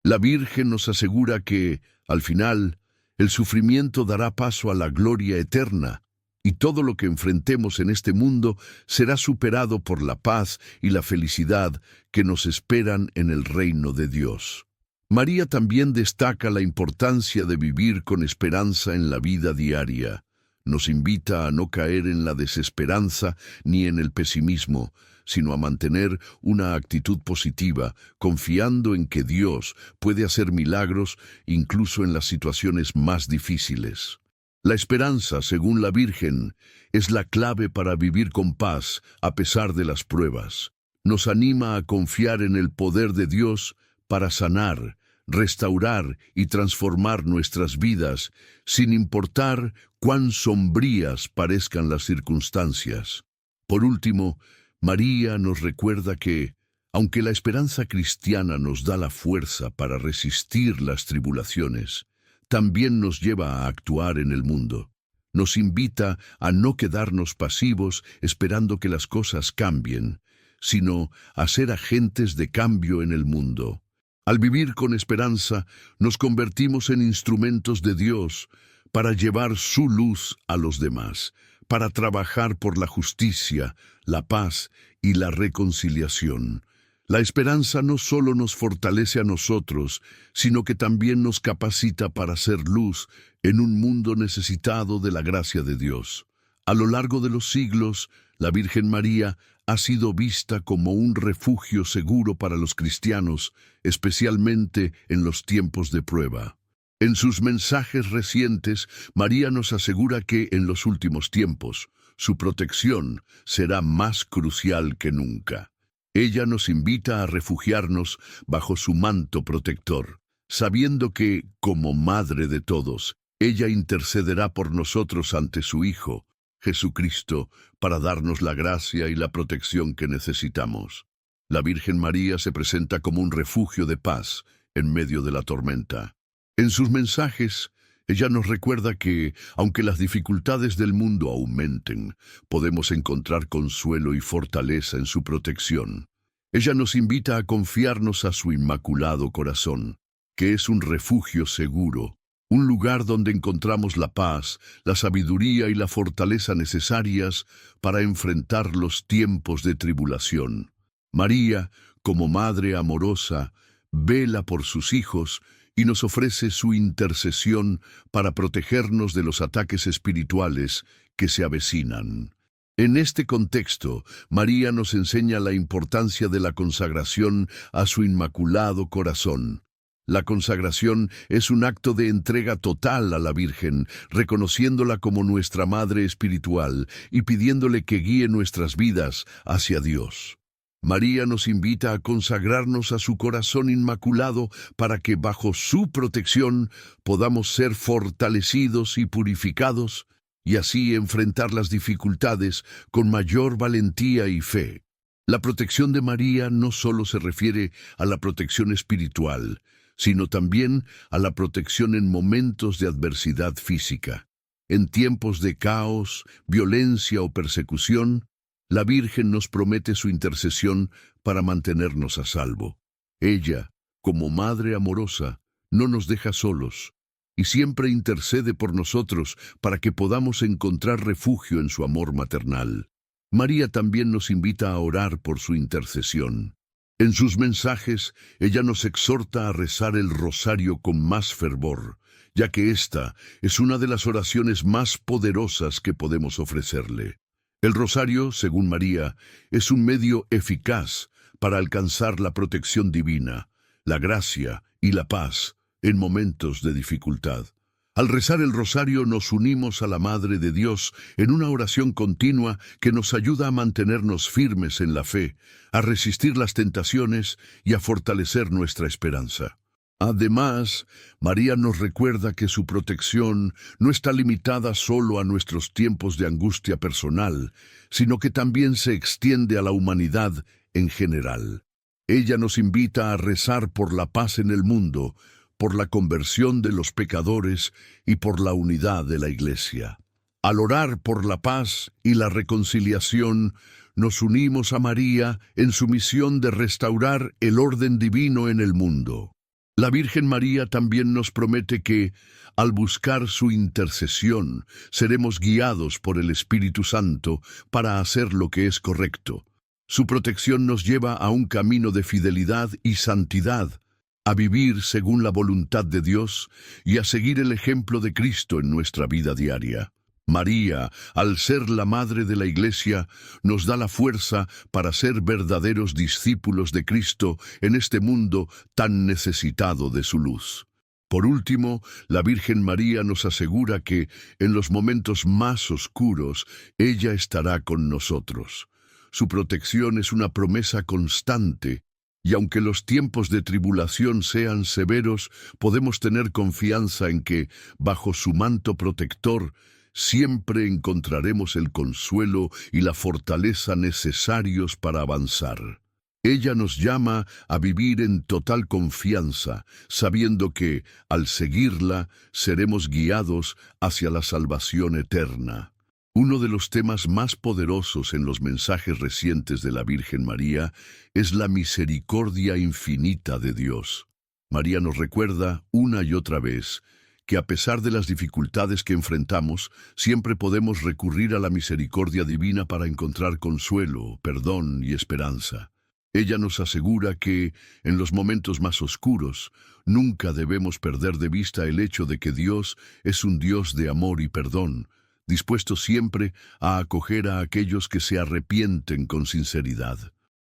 S1: La Virgen nos asegura que, al final, el sufrimiento dará paso a la gloria eterna, y todo lo que enfrentemos en este mundo será superado por la paz y la felicidad que nos esperan en el reino de Dios. María también destaca la importancia de vivir con esperanza en la vida diaria. Nos invita a no caer en la desesperanza ni en el pesimismo, sino a mantener una actitud positiva, confiando en que Dios puede hacer milagros incluso en las situaciones más difíciles. La esperanza, según la Virgen, es la clave para vivir con paz a pesar de las pruebas. Nos anima a confiar en el poder de Dios para sanar, restaurar y transformar nuestras vidas, sin importar cuán sombrías parezcan las circunstancias. Por último, María nos recuerda que, aunque la esperanza cristiana nos da la fuerza para resistir las tribulaciones, también nos lleva a actuar en el mundo. Nos invita a no quedarnos pasivos esperando que las cosas cambien, sino a ser agentes de cambio en el mundo. Al vivir con esperanza, nos convertimos en instrumentos de Dios para llevar su luz a los demás, para trabajar por la justicia, la paz y la reconciliación. La esperanza no solo nos fortalece a nosotros, sino que también nos capacita para ser luz en un mundo necesitado de la gracia de Dios. A lo largo de los siglos, la Virgen María ha sido vista como un refugio seguro para los cristianos, especialmente en los tiempos de prueba. En sus mensajes recientes, María nos asegura que en los últimos tiempos, su protección será más crucial que nunca. Ella nos invita a refugiarnos bajo su manto protector, sabiendo que, como Madre de todos, ella intercederá por nosotros ante su Hijo, Jesucristo, para darnos la gracia y la protección que necesitamos. La Virgen María se presenta como un refugio de paz en medio de la tormenta. En sus mensajes, ella nos recuerda que, aunque las dificultades del mundo aumenten, podemos encontrar consuelo y fortaleza en su protección. Ella nos invita a confiarnos a su inmaculado corazón, que es un refugio seguro, un lugar donde encontramos la paz, la sabiduría y la fortaleza necesarias para enfrentar los tiempos de tribulación. María, como Madre amorosa, vela por sus hijos y nos ofrece su intercesión para protegernos de los ataques espirituales que se avecinan. En este contexto, María nos enseña la importancia de la consagración a su inmaculado corazón. La consagración es un acto de entrega total a la Virgen, reconociéndola como nuestra Madre espiritual y pidiéndole que guíe nuestras vidas hacia Dios. María nos invita a consagrarnos a su corazón inmaculado para que bajo su protección podamos ser fortalecidos y purificados y así enfrentar las dificultades con mayor valentía y fe. La protección de María no solo se refiere a la protección espiritual, sino también a la protección en momentos de adversidad física. En tiempos de caos, violencia o persecución, la Virgen nos promete su intercesión para mantenernos a salvo. Ella, como Madre amorosa, no nos deja solos y siempre intercede por nosotros para que podamos encontrar refugio en su amor maternal. María también nos invita a orar por su intercesión. En sus mensajes, ella nos exhorta a rezar el rosario con más fervor, ya que esta es una de las oraciones más poderosas que podemos ofrecerle. El rosario, según María, es un medio eficaz para alcanzar la protección divina, la gracia y la paz en momentos de dificultad. Al rezar el rosario nos unimos a la Madre de Dios en una oración continua que nos ayuda a mantenernos firmes en la fe, a resistir las tentaciones y a fortalecer nuestra esperanza. Además, María nos recuerda que su protección no está limitada solo a nuestros tiempos de angustia personal, sino que también se extiende a la humanidad en general. Ella nos invita a rezar por la paz en el mundo, por la conversión de los pecadores y por la unidad de la Iglesia. Al orar por la paz y la reconciliación, nos unimos a María en su misión de restaurar el orden divino en el mundo. La Virgen María también nos promete que, al buscar su intercesión, seremos guiados por el Espíritu Santo para hacer lo que es correcto. Su protección nos lleva a un camino de fidelidad y santidad, a vivir según la voluntad de Dios y a seguir el ejemplo de Cristo en nuestra vida diaria. María, al ser la Madre de la Iglesia, nos da la fuerza para ser verdaderos discípulos de Cristo en este mundo tan necesitado de su luz. Por último, la Virgen María nos asegura que, en los momentos más oscuros, ella estará con nosotros. Su protección es una promesa constante, y aunque los tiempos de tribulación sean severos, podemos tener confianza en que, bajo su manto protector, siempre encontraremos el consuelo y la fortaleza necesarios para avanzar. Ella nos llama a vivir en total confianza, sabiendo que, al seguirla, seremos guiados hacia la salvación eterna. Uno de los temas más poderosos en los mensajes recientes de la Virgen María es la misericordia infinita de Dios. María nos recuerda una y otra vez que a pesar de las dificultades que enfrentamos, siempre podemos recurrir a la misericordia divina para encontrar consuelo, perdón y esperanza. Ella nos asegura que, en los momentos más oscuros, nunca debemos perder de vista el hecho de que Dios es un Dios de amor y perdón, dispuesto siempre a acoger a aquellos que se arrepienten con sinceridad.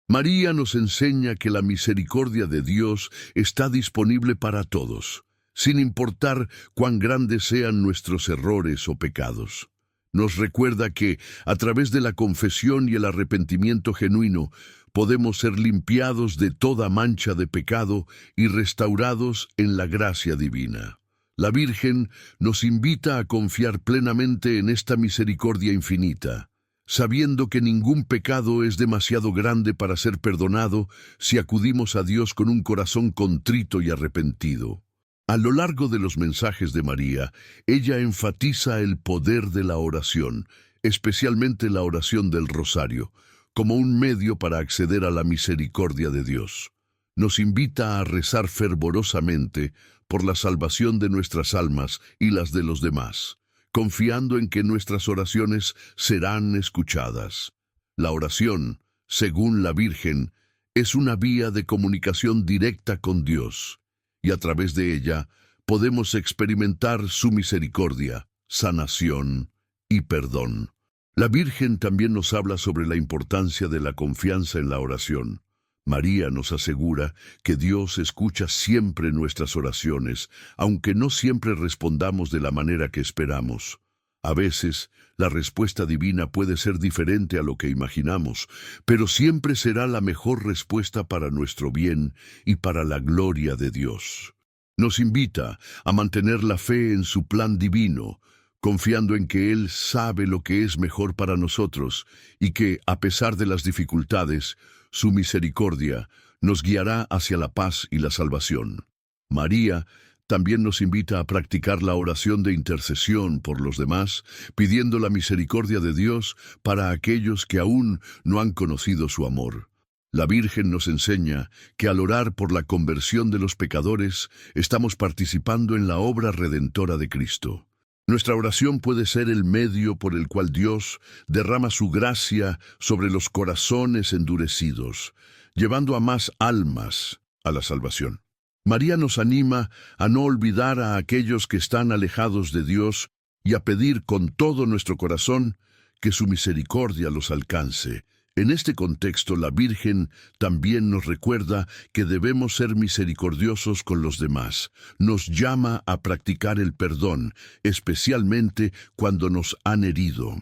S1: María nos enseña que la misericordia de Dios está disponible para todos, sin importar cuán grandes sean nuestros errores o pecados. Nos recuerda que, a través de la confesión y el arrepentimiento genuino, podemos ser limpiados de toda mancha de pecado y restaurados en la gracia divina. La Virgen nos invita a confiar plenamente en esta misericordia infinita, sabiendo que ningún pecado es demasiado grande para ser perdonado si acudimos a Dios con un corazón contrito y arrepentido. A lo largo de los mensajes de María, ella enfatiza el poder de la oración, especialmente la oración del rosario, como un medio para acceder a la misericordia de Dios. Nos invita a rezar fervorosamente por la salvación de nuestras almas y las de los demás, confiando en que nuestras oraciones serán escuchadas. La oración, según la Virgen, es una vía de comunicación directa con Dios, y a través de ella podemos experimentar su misericordia, sanación y perdón. La Virgen también nos habla sobre la importancia de la confianza en la oración. María nos asegura que Dios escucha siempre nuestras oraciones, aunque no siempre respondamos de la manera que esperamos. A veces, la respuesta divina puede ser diferente a lo que imaginamos, pero siempre será la mejor respuesta para nuestro bien y para la gloria de Dios. Nos invita a mantener la fe en su plan divino, confiando en que Él sabe lo que es mejor para nosotros y que, a pesar de las dificultades, su misericordia nos guiará hacia la paz y la salvación. María también nos invita a practicar la oración de intercesión por los demás, pidiendo la misericordia de Dios para aquellos que aún no han conocido su amor. La Virgen nos enseña que al orar por la conversión de los pecadores, estamos participando en la obra redentora de Cristo. Nuestra oración puede ser el medio por el cual Dios derrama su gracia sobre los corazones endurecidos, llevando a más almas a la salvación. María nos anima a no olvidar a aquellos que están alejados de Dios y a pedir con todo nuestro corazón que su misericordia los alcance. En este contexto, la Virgen también nos recuerda que debemos ser misericordiosos con los demás. Nos llama a practicar el perdón, especialmente cuando nos han herido.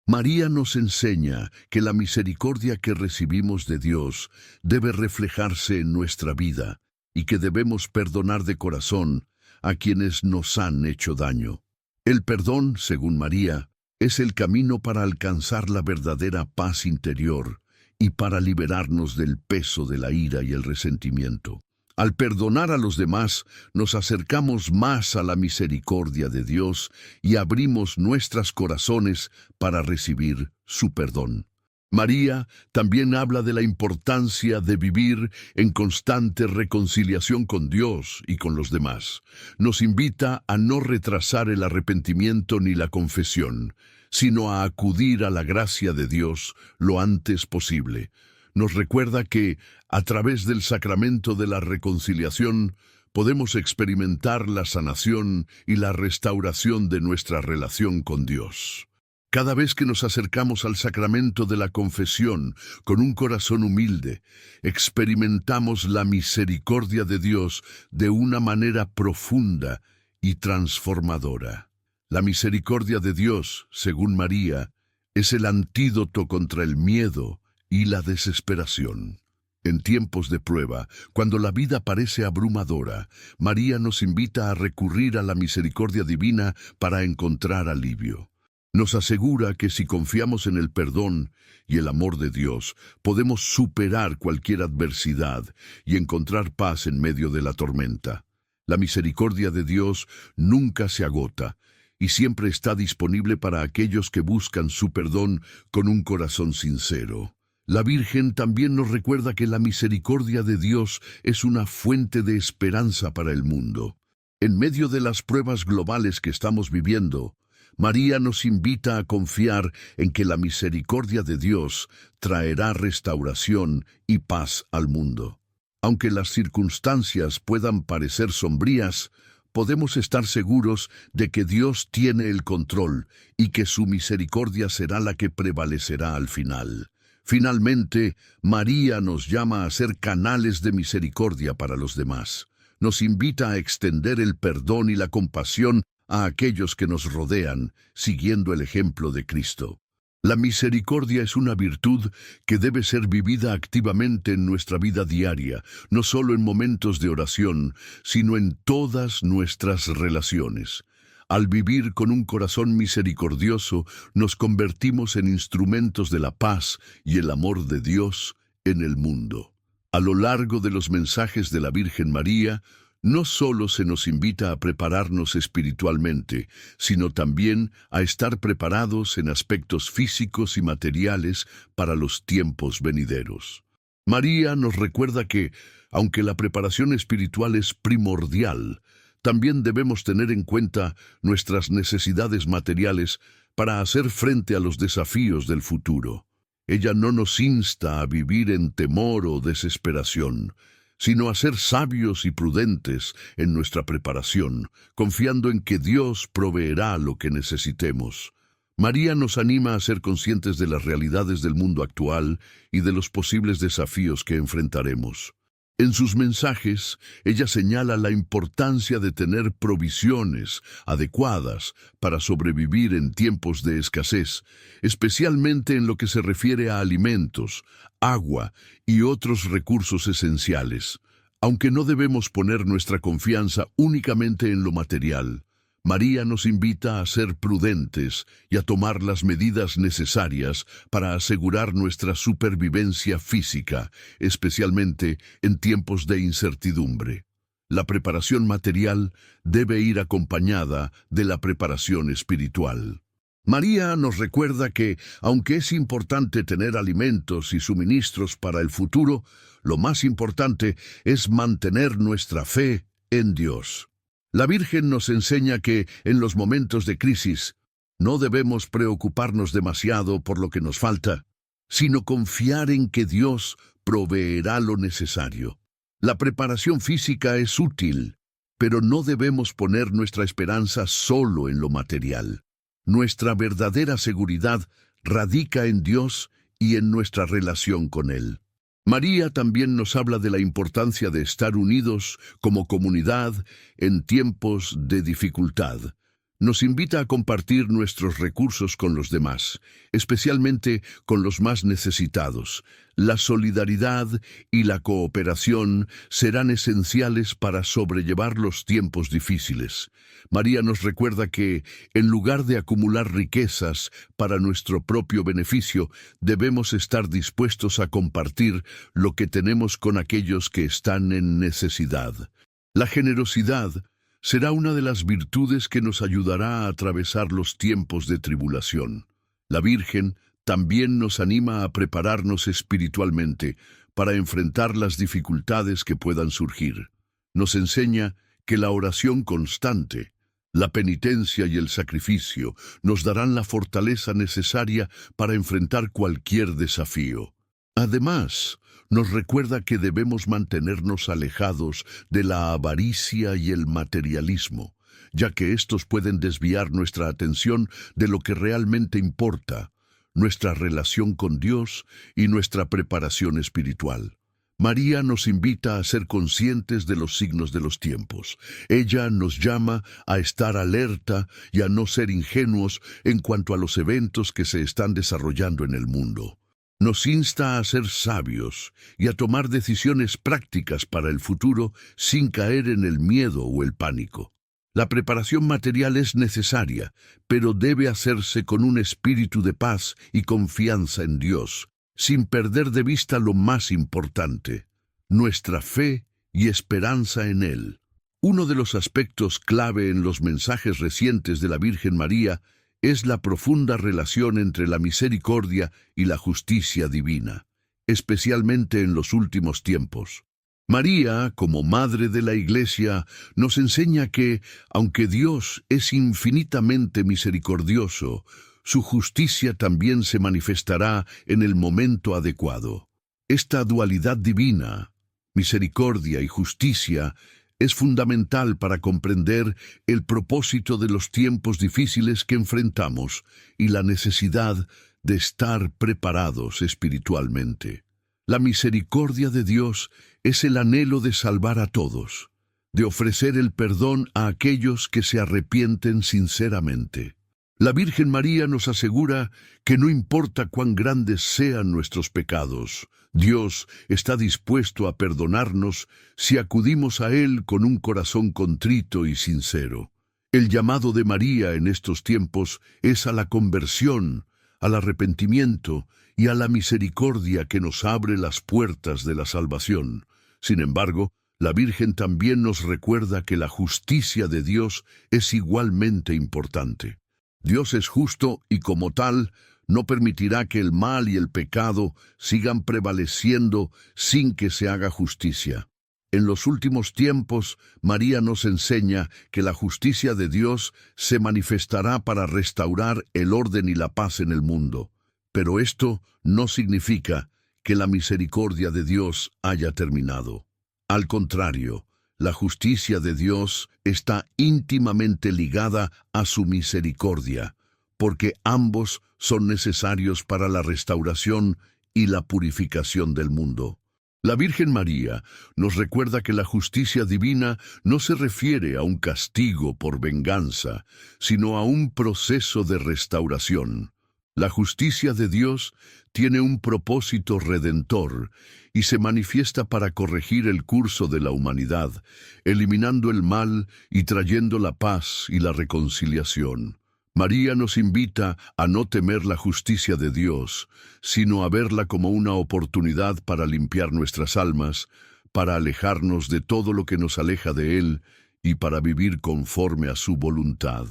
S1: María nos enseña que la misericordia que recibimos de Dios debe reflejarse en nuestra vida y que debemos perdonar de corazón a quienes nos han hecho daño. El perdón, según María, es el camino para alcanzar la verdadera paz interior y para liberarnos del peso de la ira y el resentimiento. Al perdonar a los demás, nos acercamos más a la misericordia de Dios y abrimos nuestros corazones para recibir su perdón. María también habla de la importancia de vivir en constante reconciliación con Dios y con los demás. Nos invita a no retrasar el arrepentimiento ni la confesión, sino a acudir a la gracia de Dios lo antes posible. Nos recuerda que, a través del sacramento de la reconciliación, podemos experimentar la sanación y la restauración de nuestra relación con Dios. Cada vez que nos acercamos al sacramento de la confesión con un corazón humilde, experimentamos la misericordia de Dios de una manera profunda y transformadora. La misericordia de Dios, según María, es el antídoto contra el miedo y la desesperación. En tiempos de prueba, cuando la vida parece abrumadora, María nos invita a recurrir a la misericordia divina para encontrar alivio. Nos asegura que si confiamos en el perdón y el amor de Dios, podemos superar cualquier adversidad y encontrar paz en medio de la tormenta. La misericordia de Dios nunca se agota y siempre está disponible para aquellos que buscan su perdón con un corazón sincero. La Virgen también nos recuerda que la misericordia de Dios es una fuente de esperanza para el mundo. En medio de las pruebas globales que estamos viviendo, María nos invita a confiar en que la misericordia de Dios traerá restauración y paz al mundo. Aunque las circunstancias puedan parecer sombrías, podemos estar seguros de que Dios tiene el control y que su misericordia será la que prevalecerá al final. Finalmente, María nos llama a ser canales de misericordia para los demás. Nos invita a extender el perdón y la compasión a aquellos que nos rodean, siguiendo el ejemplo de Cristo. La misericordia es una virtud que debe ser vivida activamente en nuestra vida diaria, no solo en momentos de oración, sino en todas nuestras relaciones. Al vivir con un corazón misericordioso, nos convertimos en instrumentos de la paz y el amor de Dios en el mundo. A lo largo de los mensajes de la Virgen María, no solo se nos invita a prepararnos espiritualmente, sino también a estar preparados en aspectos físicos y materiales para los tiempos venideros. María nos recuerda que, aunque la preparación espiritual es primordial, también debemos tener en cuenta nuestras necesidades materiales para hacer frente a los desafíos del futuro. Ella no nos insta a vivir en temor o desesperación, sino a ser sabios y prudentes en nuestra preparación, confiando en que Dios proveerá lo que necesitemos. María nos anima a ser conscientes de las realidades del mundo actual y de los posibles desafíos que enfrentaremos. En sus mensajes, ella señala la importancia de tener provisiones adecuadas para sobrevivir en tiempos de escasez, especialmente en lo que se refiere a alimentos, agua y otros recursos esenciales. Aunque no debemos poner nuestra confianza únicamente en lo material, María nos invita a ser prudentes y a tomar las medidas necesarias para asegurar nuestra supervivencia física, especialmente en tiempos de incertidumbre. La preparación material debe ir acompañada de la preparación espiritual. María nos recuerda que, aunque es importante tener alimentos y suministros para el futuro, lo más importante es mantener nuestra fe en Dios. La Virgen nos enseña que, en los momentos de crisis, no debemos preocuparnos demasiado por lo que nos falta, sino confiar en que Dios proveerá lo necesario. La preparación física es útil, pero no debemos poner nuestra esperanza solo en lo material. Nuestra verdadera seguridad radica en Dios y en nuestra relación con Él. María también nos habla de la importancia de estar unidos como comunidad en tiempos de dificultad. Nos invita a compartir nuestros recursos con los demás, especialmente con los más necesitados. La solidaridad y la cooperación serán esenciales para sobrellevar los tiempos difíciles. María nos recuerda que, en lugar de acumular riquezas para nuestro propio beneficio, debemos estar dispuestos a compartir lo que tenemos con aquellos que están en necesidad. La generosidad será una de las virtudes que nos ayudará a atravesar los tiempos de tribulación. La Virgen también nos anima a prepararnos espiritualmente para enfrentar las dificultades que puedan surgir. Nos enseña que la oración constante, la penitencia y el sacrificio nos darán la fortaleza necesaria para enfrentar cualquier desafío. Además, nos recuerda que debemos mantenernos alejados de la avaricia y el materialismo, ya que estos pueden desviar nuestra atención de lo que realmente importa, nuestra relación con Dios y nuestra preparación espiritual. María nos invita a ser conscientes de los signos de los tiempos. Ella nos llama a estar alerta y a no ser ingenuos en cuanto a los eventos que se están desarrollando en el mundo. Nos insta a ser sabios y a tomar decisiones prácticas para el futuro sin caer en el miedo o el pánico. La preparación material es necesaria, pero debe hacerse con un espíritu de paz y confianza en Dios, sin perder de vista lo más importante, nuestra fe y esperanza en Él. Uno de los aspectos clave en los mensajes recientes de la Virgen María es la profunda relación entre la misericordia y la justicia divina, especialmente en los últimos tiempos. María, como Madre de la Iglesia, nos enseña que, aunque Dios es infinitamente misericordioso, su justicia también se manifestará en el momento adecuado. Esta dualidad divina, misericordia y justicia, es fundamental para comprender el propósito de los tiempos difíciles que enfrentamos y la necesidad de estar preparados espiritualmente. La misericordia de Dios es el anhelo de salvar a todos, de ofrecer el perdón a aquellos que se arrepienten sinceramente. La Virgen María nos asegura que no importa cuán grandes sean nuestros pecados, Dios está dispuesto a perdonarnos si acudimos a Él con un corazón contrito y sincero. El llamado de María en estos tiempos es a la conversión, al arrepentimiento y a la misericordia que nos abre las puertas de la salvación. Sin embargo, la Virgen también nos recuerda que la justicia de Dios es igualmente importante. Dios es justo y como tal, no permitirá que el mal y el pecado sigan prevaleciendo sin que se haga justicia. En los últimos tiempos, María nos enseña que la justicia de Dios se manifestará para restaurar el orden y la paz en el mundo. Pero esto no significa que la misericordia de Dios haya terminado. Al contrario, la justicia de Dios está íntimamente ligada a su misericordia, porque ambos son necesarios para la restauración y la purificación del mundo. La Virgen María nos recuerda que la justicia divina no se refiere a un castigo por venganza, sino a un proceso de restauración. La justicia de Dios tiene un propósito redentor y se manifiesta para corregir el curso de la humanidad, eliminando el mal y trayendo la paz y la reconciliación. María nos invita a no temer la justicia de Dios, sino a verla como una oportunidad para limpiar nuestras almas, para alejarnos de todo lo que nos aleja de Él y para vivir conforme a su voluntad.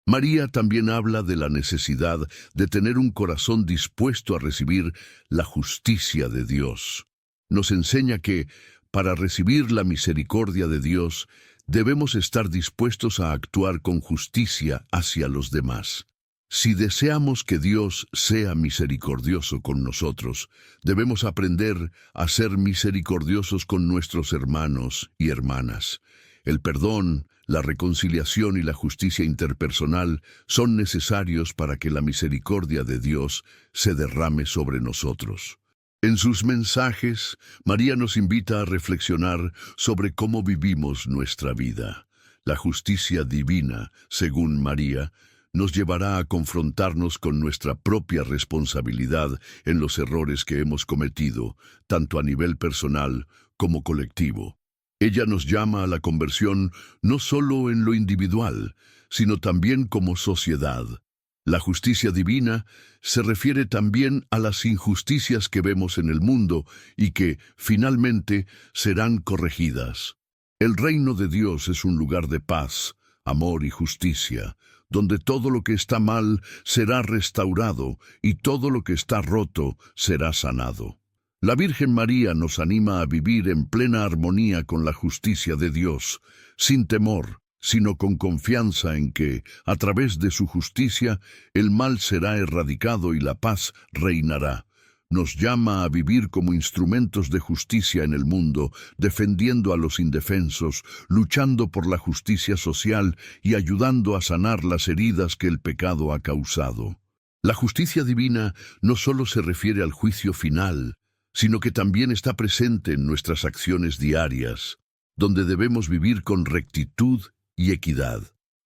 S1: María también habla de la necesidad de tener un corazón dispuesto a recibir la justicia de Dios. Nos enseña que, para recibir la misericordia de Dios, debemos estar dispuestos a actuar con justicia hacia los demás. Si deseamos que Dios sea misericordioso con nosotros, debemos aprender a ser misericordiosos con nuestros hermanos y hermanas. El perdón, la reconciliación y la justicia interpersonal son necesarios para que la misericordia de Dios se derrame sobre nosotros. En sus mensajes, María nos invita a reflexionar sobre cómo vivimos nuestra vida. La justicia divina, según María, nos llevará a confrontarnos con nuestra propia responsabilidad en los errores que hemos cometido, tanto a nivel personal como colectivo. Ella nos llama a la conversión no solo en lo individual, sino también como sociedad. La justicia divina se refiere también a las injusticias que vemos en el mundo y que, finalmente, serán corregidas. El reino de Dios es un lugar de paz, amor y justicia, donde todo lo que está mal será restaurado y todo lo que está roto será sanado. La Virgen María nos anima a vivir en plena armonía con la justicia de Dios, sin temor, sino con confianza en que, a través de su justicia, el mal será erradicado y la paz reinará. Nos llama a vivir como instrumentos de justicia en el mundo, defendiendo a los indefensos, luchando por la justicia social y ayudando a sanar las heridas que el pecado ha causado. La justicia divina no solo se refiere al juicio final, sino que también está presente en nuestras acciones diarias, donde debemos vivir con rectitud y equidad.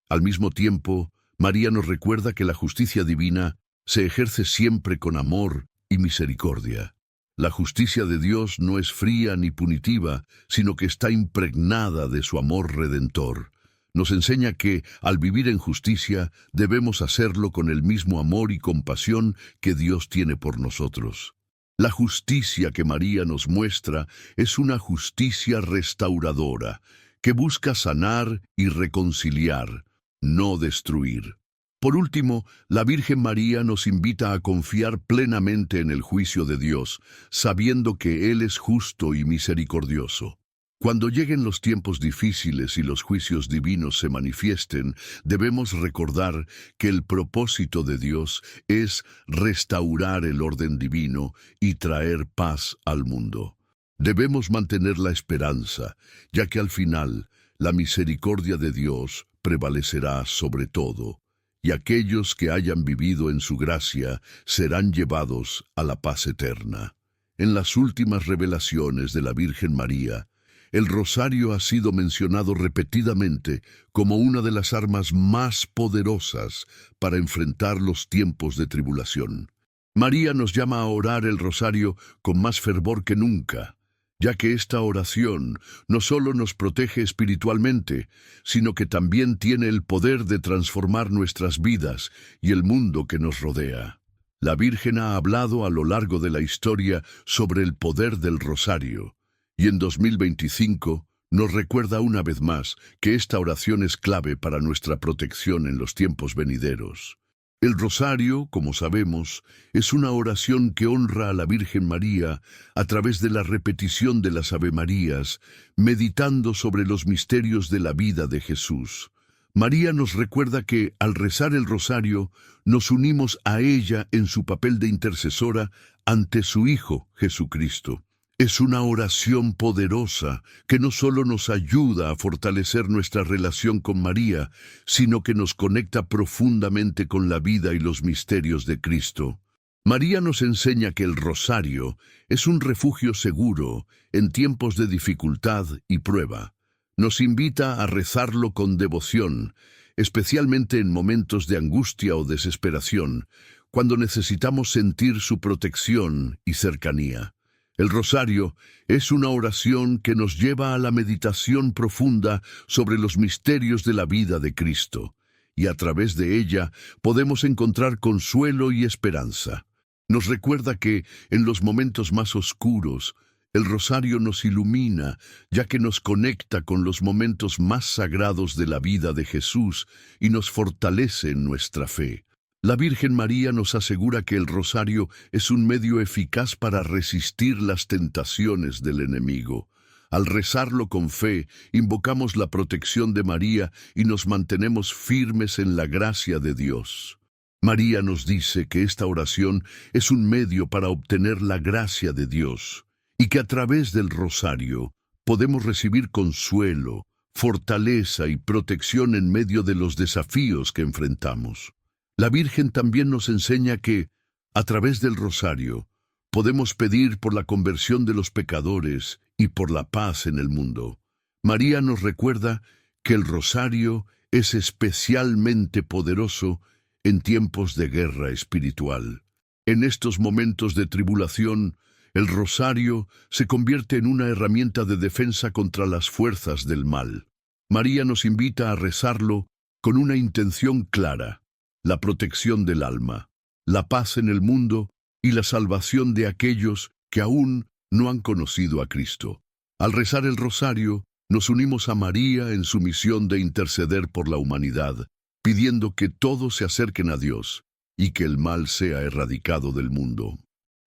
S1: Al mismo tiempo, María nos recuerda que la justicia divina se ejerce siempre con amor y misericordia. La justicia de Dios no es fría ni punitiva, sino que está impregnada de su amor redentor. Nos enseña que, al vivir en justicia, debemos hacerlo con el mismo amor y compasión que Dios tiene por nosotros. La justicia que María nos muestra es una justicia restauradora, que busca sanar y reconciliar, no destruir. Por último, la Virgen María nos invita a confiar plenamente en el juicio de Dios, sabiendo que Él es justo y misericordioso. Cuando lleguen los tiempos difíciles y los juicios divinos se manifiesten, debemos recordar que el propósito de Dios es restaurar el orden divino y traer paz al mundo. Debemos mantener la esperanza, ya que al final la misericordia de Dios prevalecerá sobre todo, y aquellos que hayan vivido en su gracia serán llevados a la paz eterna. En las últimas revelaciones de la Virgen María, el rosario ha sido mencionado repetidamente como una de las armas más poderosas para enfrentar los tiempos de tribulación. María nos llama a orar el rosario con más fervor que nunca, ya que esta oración no solo nos protege espiritualmente, sino que también tiene el poder de transformar nuestras vidas y el mundo que nos rodea. La Virgen ha hablado a lo largo de la historia sobre el poder del rosario, y en 2025 nos recuerda una vez más que esta oración es clave para nuestra protección en los tiempos venideros. El rosario, como sabemos, es una oración que honra a la Virgen María a través de la repetición de las Avemarías, meditando sobre los misterios de la vida de Jesús. María nos recuerda que, al rezar el rosario, nos unimos a ella en su papel de intercesora ante su Hijo, Jesucristo. Es una oración poderosa que no solo nos ayuda a fortalecer nuestra relación con María, sino que nos conecta profundamente con la vida y los misterios de Cristo. María nos enseña que el rosario es un refugio seguro en tiempos de dificultad y prueba. Nos invita a rezarlo con devoción, especialmente en momentos de angustia o desesperación, cuando necesitamos sentir su protección y cercanía. El rosario es una oración que nos lleva a la meditación profunda sobre los misterios de la vida de Cristo, y a través de ella podemos encontrar consuelo y esperanza. Nos recuerda que, en los momentos más oscuros, el rosario nos ilumina, ya que nos conecta con los momentos más sagrados de la vida de Jesús y nos fortalece en nuestra fe. La Virgen María nos asegura que el rosario es un medio eficaz para resistir las tentaciones del enemigo. Al rezarlo con fe, invocamos la protección de María y nos mantenemos firmes en la gracia de Dios. María nos dice que esta oración es un medio para obtener la gracia de Dios y que a través del rosario podemos recibir consuelo, fortaleza y protección en medio de los desafíos que enfrentamos. La Virgen también nos enseña que, a través del rosario, podemos pedir por la conversión de los pecadores y por la paz en el mundo. María nos recuerda que el rosario es especialmente poderoso en tiempos de guerra espiritual. En estos momentos de tribulación, el rosario se convierte en una herramienta de defensa contra las fuerzas del mal. María nos invita a rezarlo con una intención clara: la protección del alma, la paz en el mundo y la salvación de aquellos que aún no han conocido a Cristo. Al rezar el rosario, nos unimos a María en su misión de interceder por la humanidad, pidiendo que todos se acerquen a Dios y que el mal sea erradicado del mundo.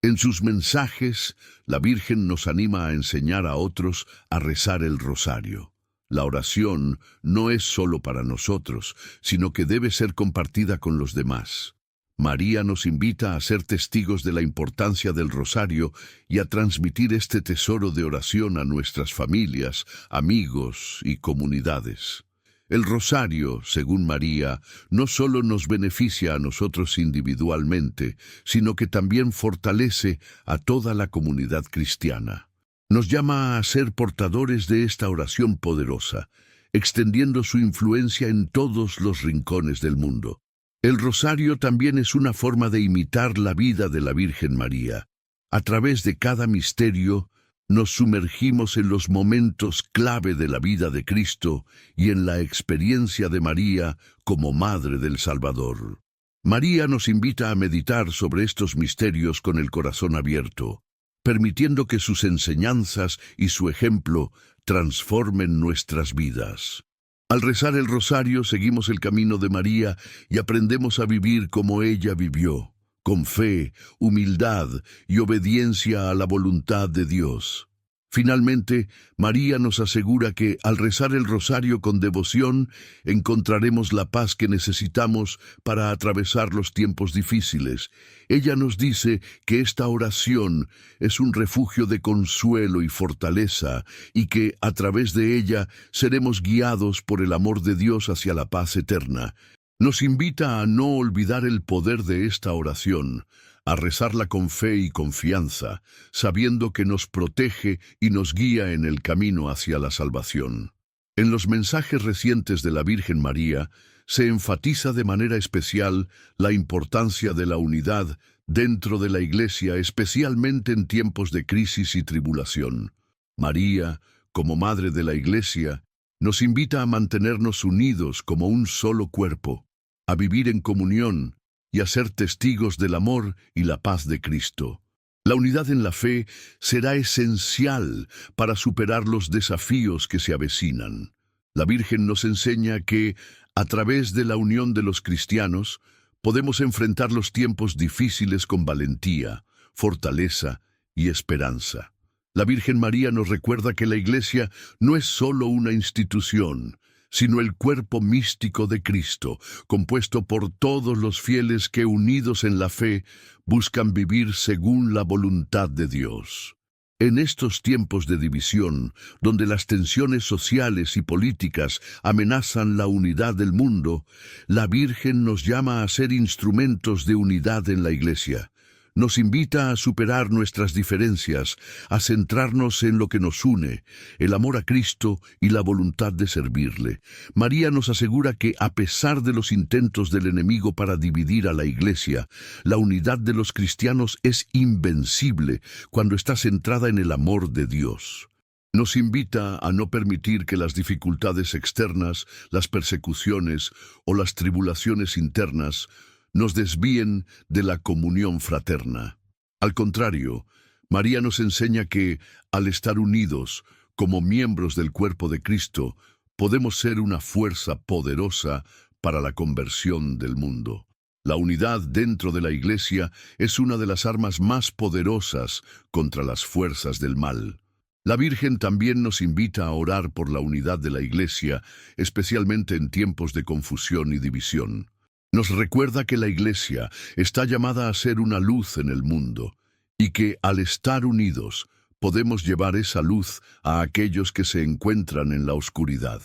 S1: En sus mensajes, la Virgen nos anima a enseñar a otros a rezar el rosario. La oración no es solo para nosotros, sino que debe ser compartida con los demás. María nos invita a ser testigos de la importancia del rosario y a transmitir este tesoro de oración a nuestras familias, amigos y comunidades. El rosario, según María, no solo nos beneficia a nosotros individualmente, sino que también fortalece a toda la comunidad cristiana. Nos llama a ser portadores de esta oración poderosa, extendiendo su influencia en todos los rincones del mundo. El rosario también es una forma de imitar la vida de la Virgen María. A través de cada misterio, nos sumergimos en los momentos clave de la vida de Cristo y en la experiencia de María como Madre del Salvador. María nos invita a meditar sobre estos misterios con el corazón abierto, permitiendo que sus enseñanzas y su ejemplo transformen nuestras vidas. Al rezar el rosario seguimos el camino de María y aprendemos a vivir como ella vivió, con fe, humildad y obediencia a la voluntad de Dios. Finalmente, María nos asegura que al rezar el rosario con devoción encontraremos la paz que necesitamos para atravesar los tiempos difíciles. Ella nos dice que esta oración es un refugio de consuelo y fortaleza y que a través de ella seremos guiados por el amor de Dios hacia la paz eterna. Nos invita a no olvidar el poder de esta oración, a rezarla con fe y confianza, sabiendo que nos protege y nos guía en el camino hacia la salvación. En los mensajes recientes de la Virgen María, se enfatiza de manera especial la importancia de la unidad dentro de la Iglesia, especialmente en tiempos de crisis y tribulación. María, como Madre de la Iglesia, nos invita a mantenernos unidos como un solo cuerpo, a vivir en comunión y a ser testigos del amor y la paz de Cristo. La unidad en la fe será esencial para superar los desafíos que se avecinan. La Virgen nos enseña que, a través de la unión de los cristianos, podemos enfrentar los tiempos difíciles con valentía, fortaleza y esperanza. La Virgen María nos recuerda que la Iglesia no es solo una institución, sino el cuerpo místico de Cristo, compuesto por todos los fieles que, unidos en la fe, buscan vivir según la voluntad de Dios. En estos tiempos de división, donde las tensiones sociales y políticas amenazan la unidad del mundo, la Virgen nos llama a ser instrumentos de unidad en la Iglesia. Nos invita a superar nuestras diferencias, a centrarnos en lo que nos une, el amor a Cristo y la voluntad de servirle. María nos asegura que, a pesar de los intentos del enemigo para dividir a la Iglesia, la unidad de los cristianos es invencible cuando está centrada en el amor de Dios. Nos invita a no permitir que las dificultades externas, las persecuciones o las tribulaciones internas nos desvíen de la comunión fraterna. Al contrario, María nos enseña que, al estar unidos como miembros del cuerpo de Cristo, podemos ser una fuerza poderosa para la conversión del mundo. La unidad dentro de la Iglesia es una de las armas más poderosas contra las fuerzas del mal. La Virgen también nos invita a orar por la unidad de la Iglesia, especialmente en tiempos de confusión y división. Nos recuerda que la Iglesia está llamada a ser una luz en el mundo y que, al estar unidos, podemos llevar esa luz a aquellos que se encuentran en la oscuridad.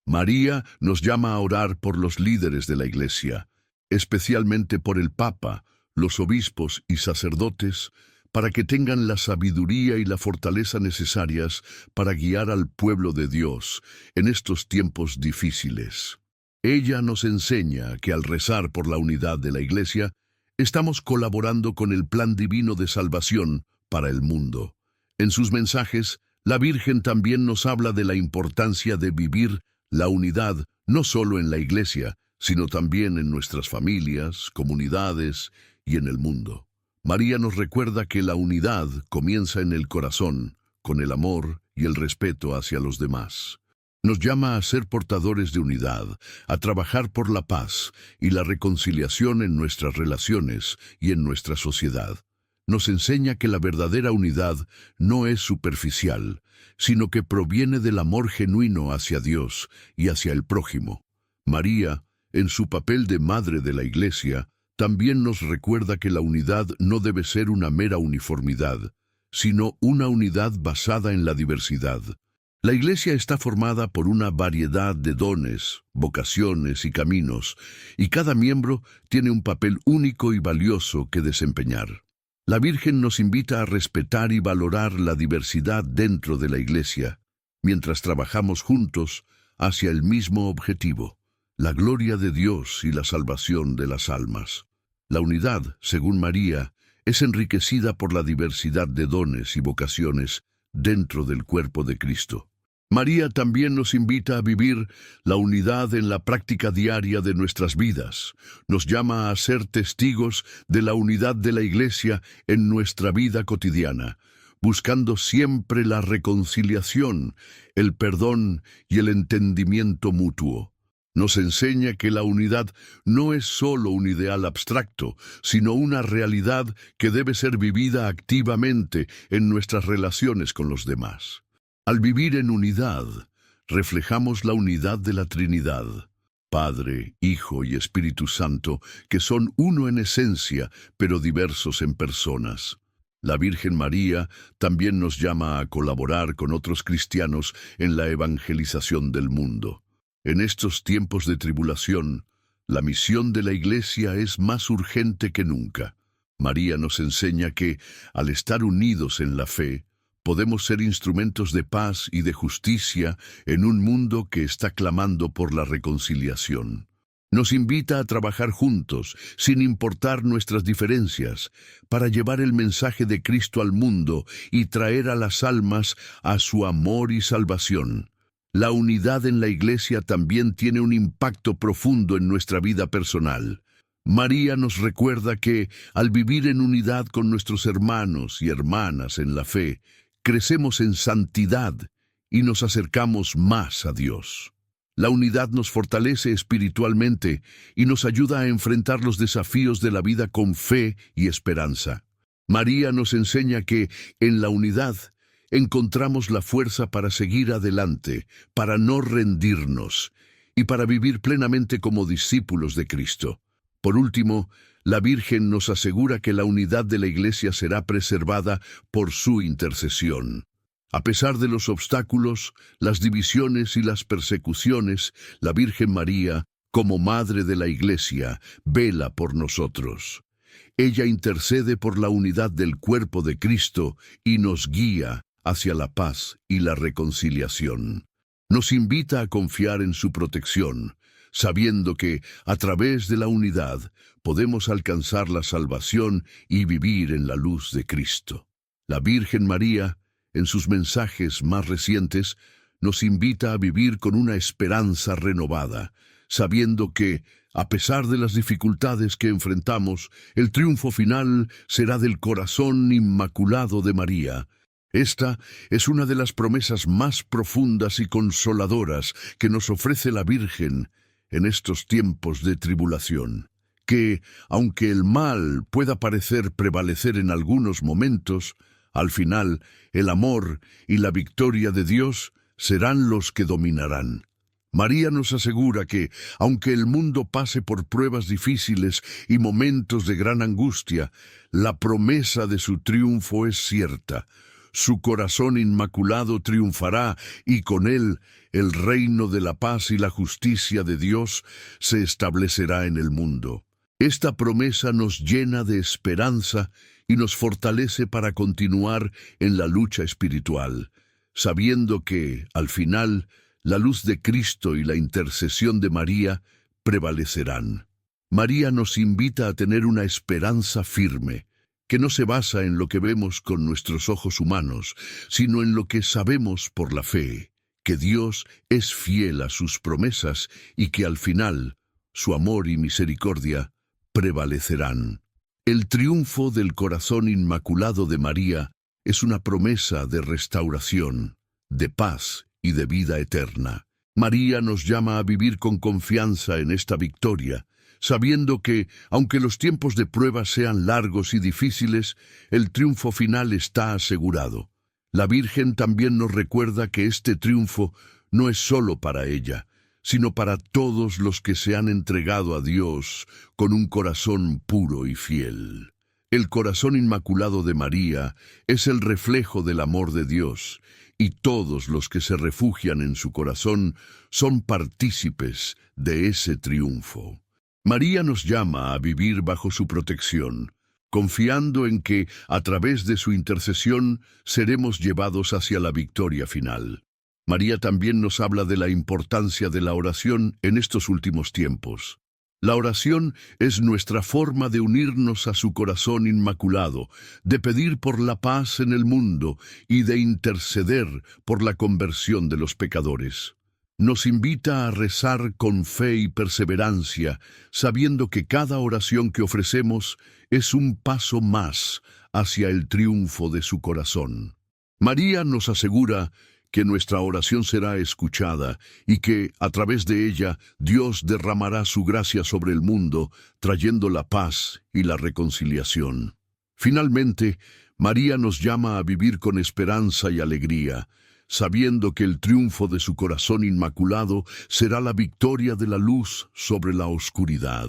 S1: María nos llama a orar por los líderes de la Iglesia, especialmente por el Papa, los obispos y sacerdotes, para que tengan la sabiduría y la fortaleza necesarias para guiar al pueblo de Dios en estos tiempos difíciles. Ella nos enseña que al rezar por la unidad de la Iglesia, estamos colaborando con el plan divino de salvación para el mundo. En sus mensajes, la Virgen también nos habla de la importancia de vivir la unidad no solo en la Iglesia, sino también en nuestras familias, comunidades y en el mundo. María nos recuerda que la unidad comienza en el corazón, con el amor y el respeto hacia los demás. Nos llama a ser portadores de unidad, a trabajar por la paz y la reconciliación en nuestras relaciones y en nuestra sociedad. Nos enseña que la verdadera unidad no es superficial, sino que proviene del amor genuino hacia Dios y hacia el prójimo. María, en su papel de Madre de la Iglesia, también nos recuerda que la unidad no debe ser una mera uniformidad, sino una unidad basada en la diversidad. La Iglesia está formada por una variedad de dones, vocaciones y caminos, y cada miembro tiene un papel único y valioso que desempeñar. La Virgen nos invita a respetar y valorar la diversidad dentro de la Iglesia, mientras trabajamos juntos hacia el mismo objetivo, la gloria de Dios y la salvación de las almas. La unidad, según María, es enriquecida por la diversidad de dones y vocaciones dentro del cuerpo de Cristo. María también nos invita a vivir la unidad en la práctica diaria de nuestras vidas. Nos llama a ser testigos de la unidad de la Iglesia en nuestra vida cotidiana, buscando siempre la reconciliación, el perdón y el entendimiento mutuo. Nos enseña que la unidad no es solo un ideal abstracto, sino una realidad que debe ser vivida activamente en nuestras relaciones con los demás. Al vivir en unidad, reflejamos la unidad de la Trinidad, Padre, Hijo y Espíritu Santo, que son uno en esencia, pero diversos en personas. La Virgen María también nos llama a colaborar con otros cristianos en la evangelización del mundo. En estos tiempos de tribulación, la misión de la Iglesia es más urgente que nunca. María nos enseña que, al estar unidos en la fe, podemos ser instrumentos de paz y de justicia en un mundo que está clamando por la reconciliación. Nos invita a trabajar juntos, sin importar nuestras diferencias, para llevar el mensaje de Cristo al mundo y traer a las almas a su amor y salvación. La unidad en la Iglesia también tiene un impacto profundo en nuestra vida personal. María nos recuerda que, al vivir en unidad con nuestros hermanos y hermanas en la fe, crecemos en santidad y nos acercamos más a Dios. La unidad nos fortalece espiritualmente y nos ayuda a enfrentar los desafíos de la vida con fe y esperanza. María nos enseña que, en la unidad, encontramos la fuerza para seguir adelante, para no rendirnos y para vivir plenamente como discípulos de Cristo. Por último, la Virgen nos asegura que la unidad de la Iglesia será preservada por su intercesión. A pesar de los obstáculos, las divisiones y las persecuciones, la Virgen María, como Madre de la Iglesia, vela por nosotros. Ella intercede por la unidad del cuerpo de Cristo y nos guía hacia la paz y la reconciliación. Nos invita a confiar en su protección, sabiendo que, a través de la unidad, podemos alcanzar la salvación y vivir en la luz de Cristo. La Virgen María, en sus mensajes más recientes, nos invita a vivir con una esperanza renovada, sabiendo que, a pesar de las dificultades que enfrentamos, el triunfo final será del corazón inmaculado de María. Esta es una de las promesas más profundas y consoladoras que nos ofrece la Virgen en estos tiempos de tribulación, que, aunque el mal pueda parecer prevalecer en algunos momentos, al final el amor y la victoria de Dios serán los que dominarán. María nos asegura que, aunque el mundo pase por pruebas difíciles y momentos de gran angustia, la promesa de su triunfo es cierta. Su corazón inmaculado triunfará y con él el reino de la paz y la justicia de Dios se establecerá en el mundo. Esta promesa nos llena de esperanza y nos fortalece para continuar en la lucha espiritual, sabiendo que, al final, la luz de Cristo y la intercesión de María prevalecerán. María nos invita a tener una esperanza firme, que no se basa en lo que vemos con nuestros ojos humanos, sino en lo que sabemos por la fe, que Dios es fiel a sus promesas y que al final su amor y misericordia prevalecerán. El triunfo del corazón inmaculado de María es una promesa de restauración, de paz y de vida eterna. María nos llama a vivir con confianza en esta victoria, sabiendo que, aunque los tiempos de prueba sean largos y difíciles, el triunfo final está asegurado. La Virgen también nos recuerda que este triunfo no es solo para ella, sino para todos los que se han entregado a Dios con un corazón puro y fiel. El corazón inmaculado de María es el reflejo del amor de Dios, y todos los que se refugian en su corazón son partícipes de ese triunfo. María nos llama a vivir bajo su protección, confiando en que, a través de su intercesión, seremos llevados hacia la victoria final. María también nos habla de la importancia de la oración en estos últimos tiempos. La oración es nuestra forma de unirnos a su corazón inmaculado, de pedir por la paz en el mundo y de interceder por la conversión de los pecadores. Nos invita a rezar con fe y perseverancia, sabiendo que cada oración que ofrecemos es un paso más hacia el triunfo de su corazón. María nos asegura que nuestra oración será escuchada y que, a través de ella, Dios derramará su gracia sobre el mundo, trayendo la paz y la reconciliación. Finalmente, María nos llama a vivir con esperanza y alegría, sabiendo que el triunfo de su corazón inmaculado será la victoria de la luz sobre la oscuridad,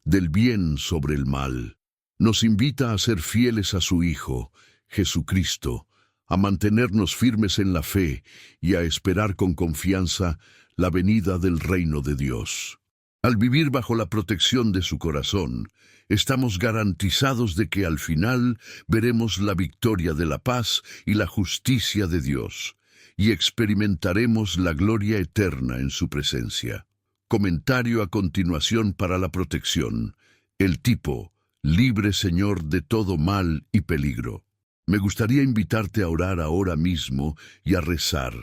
S1: del bien sobre el mal. Nos invita a ser fieles a su Hijo, Jesucristo, a mantenernos firmes en la fe y a esperar con confianza la venida del reino de Dios. Al vivir bajo la protección de su corazón, estamos garantizados de que al final veremos la victoria de la paz y la justicia de Dios, y experimentaremos la gloria eterna en su presencia. Comentario a continuación para la protección. El tipo: libre, Señor, de todo mal y peligro. Me gustaría invitarte a orar ahora mismo y a rezar.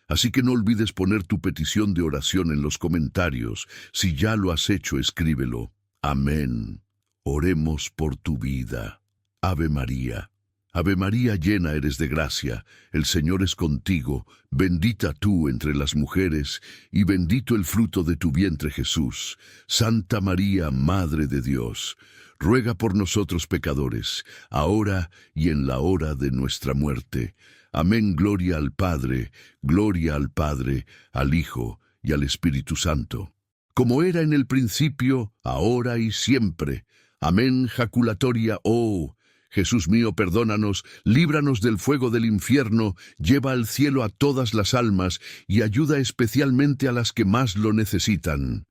S1: Así que no olvides poner tu petición de oración en los comentarios. Si ya lo has hecho, escríbelo. Amén. Oremos por tu vida. Ave María. Ave María, llena eres de gracia, el Señor es contigo, bendita tú entre las mujeres, y bendito el fruto de tu vientre Jesús. Santa María, Madre de Dios, ruega por nosotros pecadores, ahora y en la hora de nuestra muerte. Amén. Gloria al Padre, al Hijo y al Espíritu Santo, como era en el principio, ahora y siempre. Amén. Jaculatoria. Oh Jesús mío, perdónanos, líbranos del fuego del infierno, lleva al cielo a todas las almas y ayuda especialmente a las que más lo necesitan.